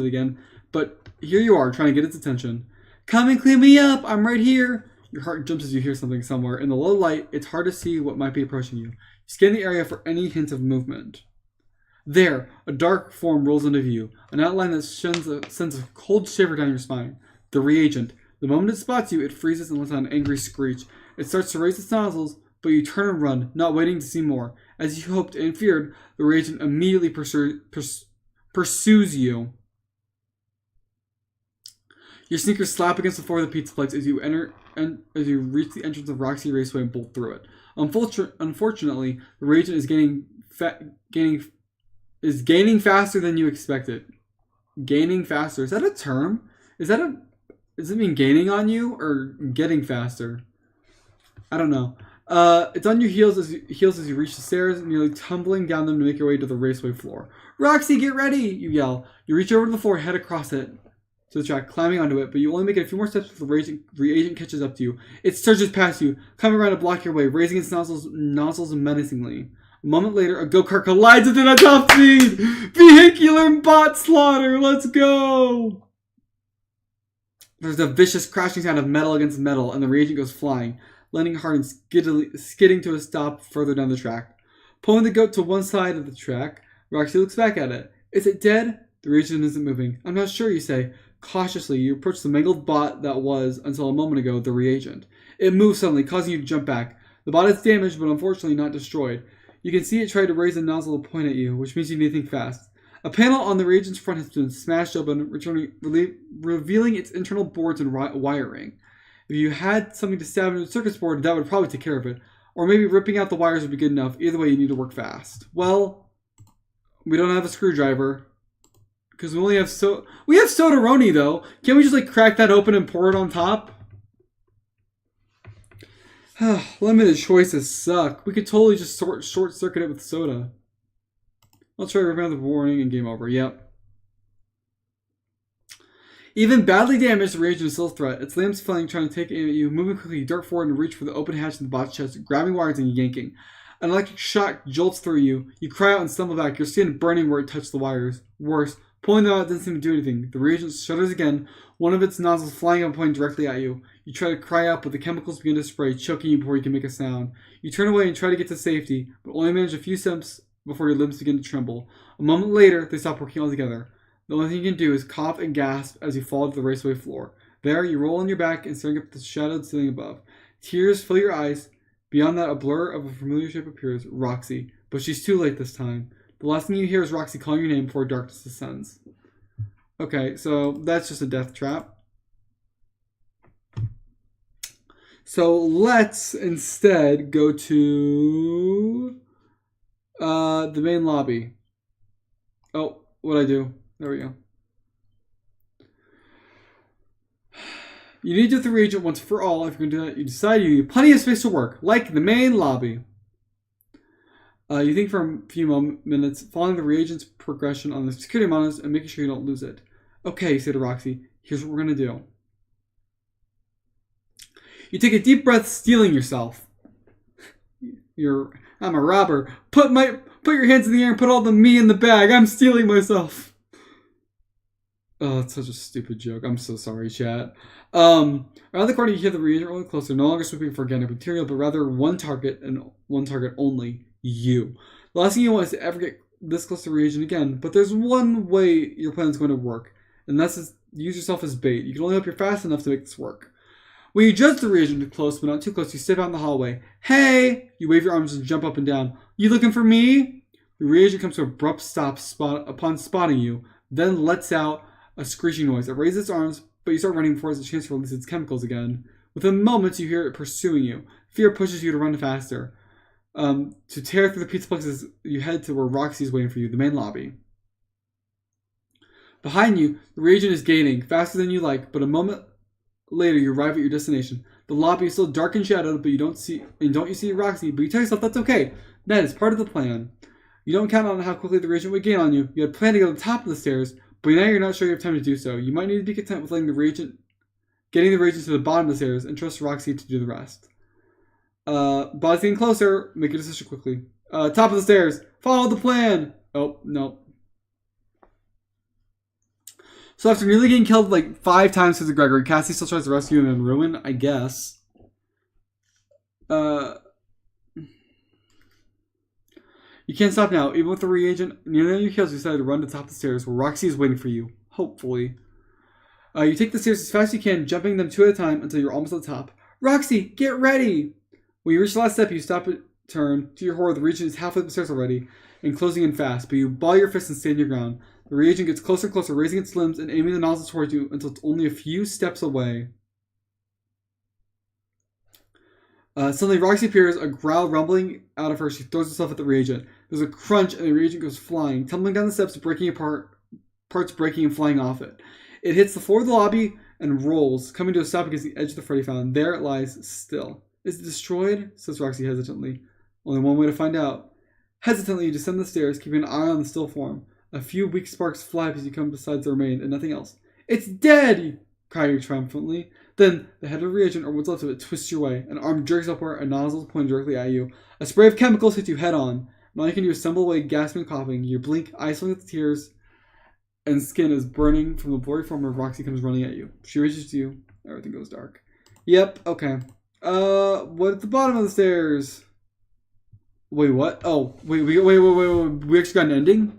it again. But here you are, trying to get its attention. Come and clean me up! I'm right here! Your heart jumps as you hear something somewhere. In the low light, it's hard to see what might be approaching you. You scan the area for any hint of movement. There, a dark form rolls into view. An outline that sends a cold shiver down your spine. The reagent. The moment it spots you, it freezes and lets out an angry screech. It starts to raise its nozzles, but you turn and run, not waiting to see more. As you hoped and feared, the reagent immediately pursues you. Your sneakers slap against the floor of the Pizzaplex as you reach the entrance of Roxy Raceway and bolt through it. Unfortunately, the reagent is gaining faster than you expected. Gaining faster. Is that a term? Does it mean gaining on you or getting faster? I don't know. It's on your heels as you reach the stairs, nearly tumbling down them to make your way to the raceway floor. Roxy, get ready! You yell. You reach over to the floor, head across it to the track, climbing onto it, but you only make it a few more steps before the reagent catches up to you. It surges past you, coming around to block your way, raising its nozzles menacingly. A moment later, a go-kart collides with it at top speed! Vehicular bot slaughter! Let's go! There's a vicious crashing sound of metal against metal, and the reagent goes flying, landing hard and skidding to a stop further down the track. Pulling the goat to one side of the track, Roxy looks back at it. Is it dead? The reagent isn't moving. I'm not sure, you say. Cautiously, you approach the mangled bot that was, until a moment ago, the reagent. It moves suddenly, causing you to jump back. The bot is damaged, but unfortunately not destroyed. You can see it try to raise a nozzle to point at you, which means you need to think fast. A panel on the reagent's front has been smashed open, revealing its internal boards and wiring. If you had something to stab into the circuit board, that would probably take care of it. Or maybe ripping out the wires would be good enough. Either way, you need to work fast. Well, we don't have a screwdriver. Because we have Sodaroni, though. Can't we just, crack that open and pour it on top? Limited choices suck. We could totally just short-circuit it with soda. I'll try to remember the warning and game over. Yep. Even badly damaged, the reagent is still a threat. Its lamps flailing, trying to take aim at you. Moving quickly, you dart forward and reach for the open hatch in the bot's chest, grabbing wires and yanking. An electric shock jolts through you. You cry out and stumble back, your skin burning where it touched the wires. Worse, pulling them out doesn't seem to do anything. The reagent shudders again, one of its nozzles flying up and pointing directly at you. You try to cry out, but the chemicals begin to spray, choking you before you can make a sound. You turn away and try to get to safety, but only manage a few steps before your limbs begin to tremble. A moment later, they stop working altogether. The only thing you can do is cough and gasp as you fall to the raceway floor. There, you roll on your back and staring up at the shadowed ceiling above. Tears fill your eyes. Beyond that, a blur of a familiar shape appears, Roxy. But she's too late this time. The last thing you hear is Roxy calling your name before darkness descends. Okay, so that's just a death trap. So let's instead go to the main lobby. Oh, what'd I do? There we go. You need to do the reagent once for all. If you're going to do that, you decide you need plenty of space to work, like the main lobby. You think for a few minutes, following the reagent's progression on the security monitors and making sure you don't lose it. Okay, you say to Roxy, here's what we're going to do. You take a deep breath, stealing yourself. I'm a robber. Put your hands in the air and put all the me in the bag. I'm stealing myself. Oh, that's such a stupid joke. I'm so sorry, chat. Around the corner, you hear the reagent rolling closer, no longer swooping for organic material, but rather one target and one target only, you. The last thing you want is to ever get this close to the reagent again, but there's one way your plan is going to work, and that's to use yourself as bait. You can only hope you're fast enough to make this work. When you judge the reagent close, but not too close, you step out in the hallway. Hey! You wave your arms and jump up and down. You looking for me? The reagent comes to an abrupt stop upon spotting you, then lets out a screeching noise. It raises its arms, but you start running before it has a chance to release its chemicals again. Within moments, you hear it pursuing you. Fear pushes you to run faster. To tear through the Pizzaplex as you head to where Roxy is waiting for you, the main lobby. Behind you, the reagent is gaining, faster than you like, but a moment later you arrive at your destination. The lobby is still dark and shadowed, but you don't see Roxy, but you tell yourself that's okay. That is part of the plan. You don't count on how quickly the reagent would gain on you. You had planned to go to the top of the stairs, but now you're not sure you have time to do so. You might need to be content with getting the reagent to the bottom of the stairs and trust Roxy to do the rest. Body's getting closer. Make a decision quickly. Top of the stairs. Follow the plan. Oh, no. So after nearly getting killed like 5 times because of Gregory, Cassie still tries to rescue him and ruin, I guess. You can't stop now. Even with the reagent nearly on your heels, you decide to run to the top of the stairs where Roxy is waiting for you. Hopefully. You take the stairs as fast as you can, jumping them 2 at a time until you're almost at the top. Roxy, get ready! When you reach the last step, you stop and turn. To your horror, the reagent is halfway up the stairs already and closing in fast, but you ball your fists and stand your ground. The reagent gets closer and closer, raising its limbs and aiming the nozzle towards you until it's only a few steps away. Suddenly, Roxy appears, a growl rumbling out of her. She throws herself at the reagent. There's a crunch, and the reagent goes flying, tumbling down the steps, breaking apart, parts breaking and flying off it. It hits the floor of the lobby and rolls, coming to a stop against the edge of the Freddy fountain. There it lies, still. Is it destroyed? Says Roxy hesitantly. Only one way to find out. Hesitantly, you descend the stairs, keeping an eye on the still form. A few weak sparks fly as you come beside the remain, and nothing else. It's dead! You cry triumphantly. Then, the head of the reagent, or what's left of it, twists your way. An arm jerks upward, a nozzle pointing directly at you. A spray of chemicals hits you head on. And all you can do is stumble away, gasping and coughing. You blink, eyes filling with tears, and skin is burning from the blurry form of Roxy comes running at you. She reaches to you. Everything goes dark. Yep, okay. What at the bottom of the stairs? Wait, what? Oh, wait. We actually got an ending?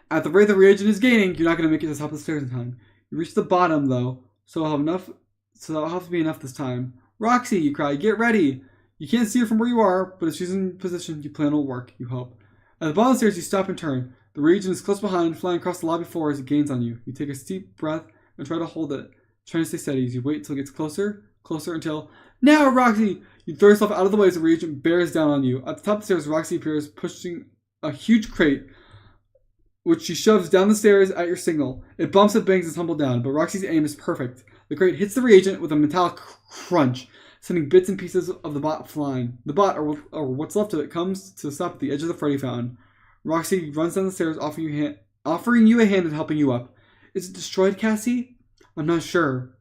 At the rate the reagent is gaining, you're not going to make it to the top of the stairs in time. You reach the bottom, though, so that'll have to be enough this time. Roxy, you cry, get ready! You can't see her from where you are, but if she's in position, you plan will work, you hope. At the bottom of the stairs, you stop and turn. The reagent is close behind, flying across the lobby floor as it gains on you. You take a steep breath and try to hold it, trying to stay steady as you wait until it gets closer until... Now, Roxy! You throw yourself out of the way as the reagent bears down on you. At the top of the stairs, Roxy appears, pushing a huge crate, which she shoves down the stairs at your signal. It bumps and bangs and tumbles down, but Roxy's aim is perfect. The crate hits the reagent with a metallic crunch, sending bits and pieces of the bot flying. The bot, or what's left of it, comes to a stop at the edge of the Freddy fountain. Roxy runs down the stairs, offering you a hand and helping you up. Is it destroyed, Cassie? I'm not sure.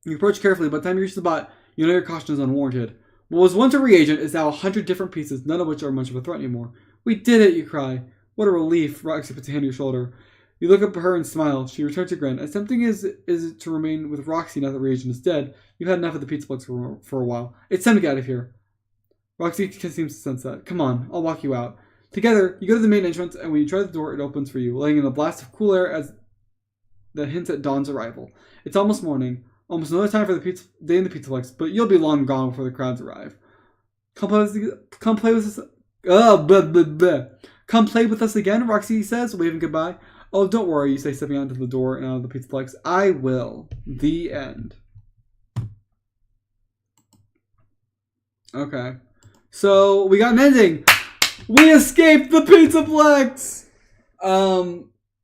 You approach carefully. By the time you reach the bot, you know your caution is unwarranted. What was once a reagent is now 100 different pieces, none of which are much of a threat anymore. We did it, you cry. What a relief. Roxy puts a hand on your shoulder. You look up at her and smile. She returns your grin. As tempting as it to remain with Roxy now that reagent is dead, you've had enough of the Pizzaplex for a while. It's time to get out of here. Roxy seems to sense that. Come on, I'll walk you out. Together, you go to the main entrance, and when you try the door, it opens for you, letting in a blast of cool air that hints at dawn's arrival. It's almost morning. Almost another time for the day in the Pizzaplex, but you'll be long gone before the crowds arrive. Come play with us. Come play with us again, Roxy says, waving goodbye. Oh, don't worry, you say, stepping out into the door and out of the Pizzaplex. I will. The end. Okay. So, we got an ending. We escaped the Pizzaplex!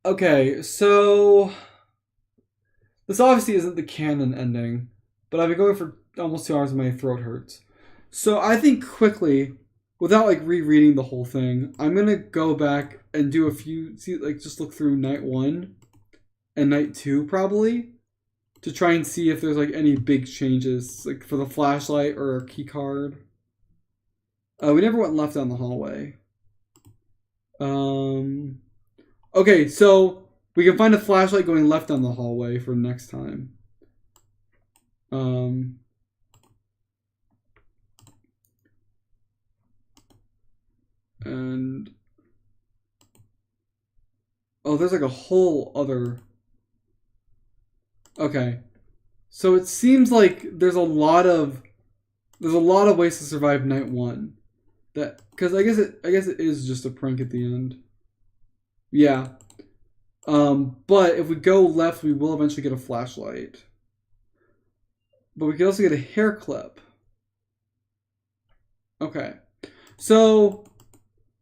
Okay, so... This obviously isn't the canon ending, but I've been going for almost 2 hours and my throat hurts. So I think quickly, without like rereading the whole thing, I'm going to go back and do just look through night 1 and night 2 probably, to try and see if there's like any big changes, like for the flashlight or a key card. We never went left down the hallway. Okay, so we can find a flashlight going left down the hallway for next time. And oh, there's like a whole other. Okay, so it seems like there's a lot of ways to survive night one. That because I guess it is just a prank at the end. Yeah. But if we go left, we will eventually get a flashlight. But we could also get a hair clip. Okay. So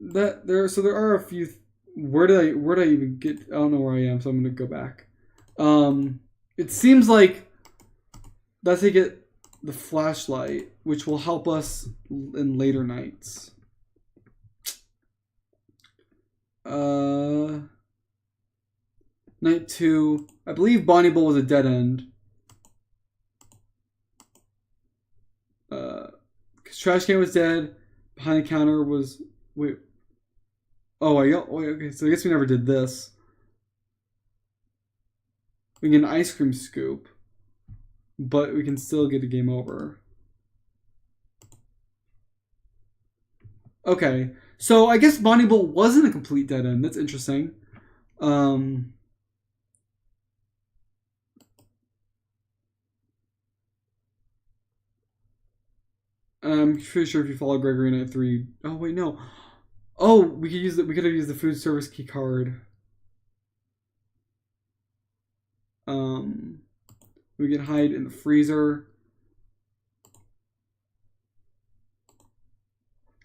there are a few. Where did I even get? I don't know where I am, so I'm gonna go back. It seems like that's how you get the flashlight, which will help us in later nights. Night 2. I believe Bonnie Bull was a dead end. Because Trash Can was dead. Behind the counter was... Wait. Oh, okay, so I guess we never did this. We get an ice cream scoop. But we can still get a game over. Okay. So I guess Bonnie Bull wasn't a complete dead end. That's interesting. I'm pretty sure if you follow Gregory Night 3. Oh wait, no. Oh, we could have used the food service key card. We can hide in the freezer.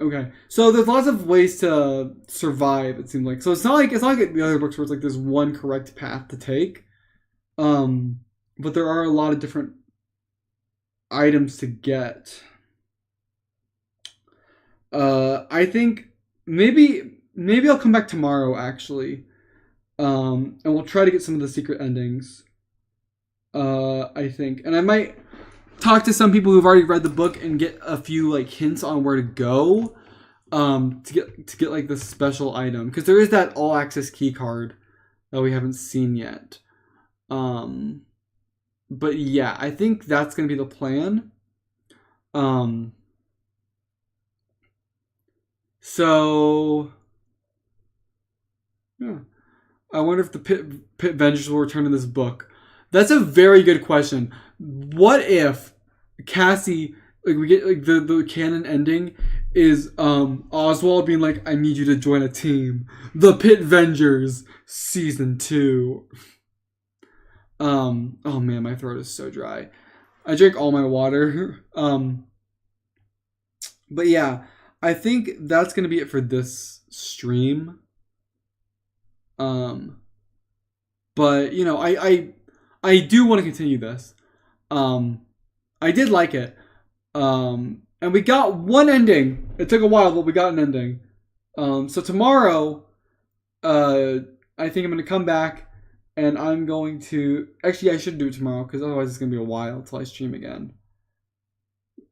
Okay, so there's lots of ways to survive. It seems like it's not like the other books where it's like there's one correct path to take. But there are a lot of different items to get. I think maybe I'll come back tomorrow actually, and we'll try to get some of the secret endings. I think, and I might talk to some people who've already read the book and get a few like hints on where to go, to get like this special item, because there is that all access key card that we haven't seen yet. But yeah, I think that's gonna be the plan. So yeah, I wonder if the pit Vengers will return in this book. That's a very good question. What if Cassie, like we get like the canon ending is Oswald being like, I need you to join a team, the Pit Vengers season 2. Oh man, my throat is so dry. I drank all my water. But yeah, I think that's gonna be it for this stream. But you know, I do want to continue this. I did like it. And we got one ending. It took a while, but we got an ending. So tomorrow, I think I'm going to come back and I'm going to... Actually, I should do it tomorrow because otherwise it's going to be a while until I stream again.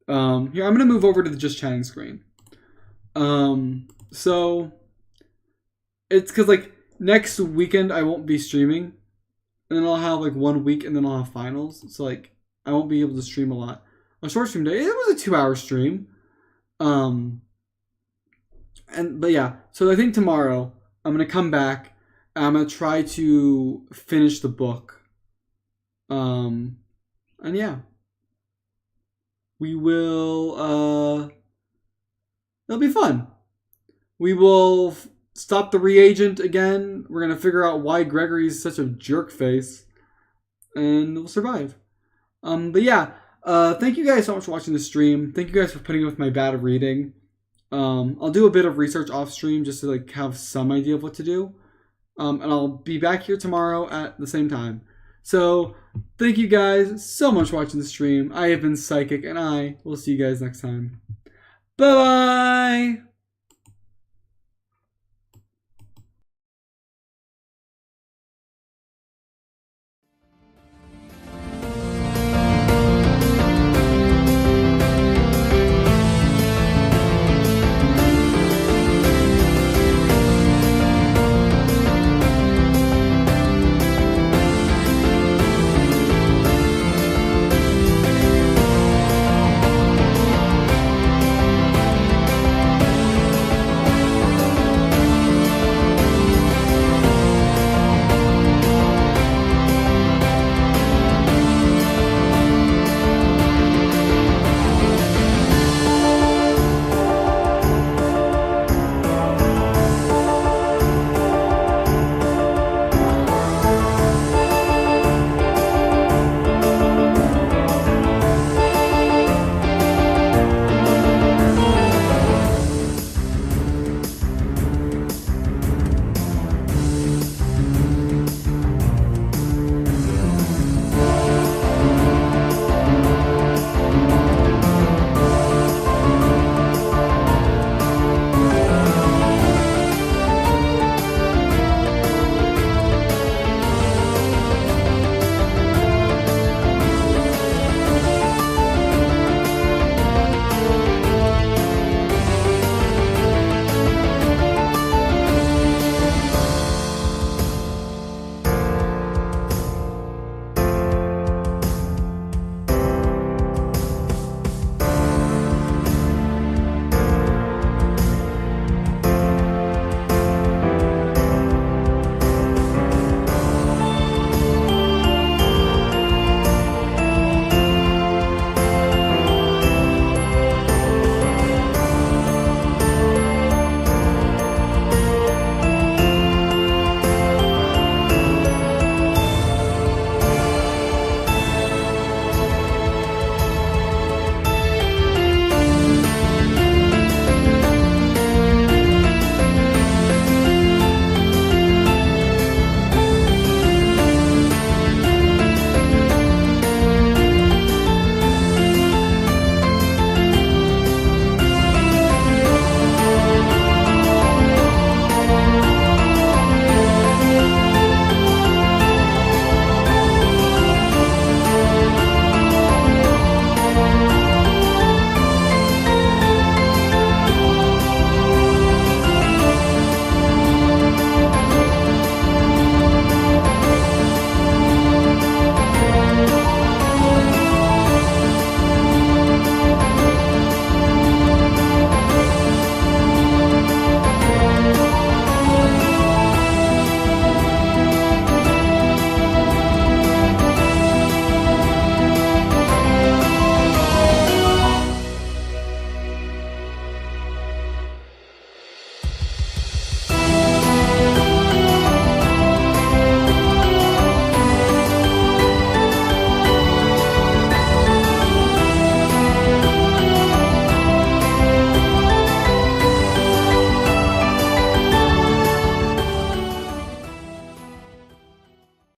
Here, I'm going to move over to the Just Chatting screen. So, it's because like next weekend I won't be streaming. And then I'll have like 1 week and then I'll have finals. So like I won't be able to stream a lot. A short stream day, it was a 2-hour stream. But yeah, so I think tomorrow I'm gonna come back and I'm gonna try to finish the book. And yeah. We will it'll be fun. We will stop the reagent again. We're going to figure out why Gregory's such a jerk face. And we'll survive. But yeah, thank you guys so much for watching the stream. Thank you guys for putting up with my bad reading. I'll do a bit of research off stream just to like have some idea of what to do. And I'll be back here tomorrow at the same time. So thank you guys so much for watching the stream. I have been Psychic and I will see you guys next time. Bye-bye!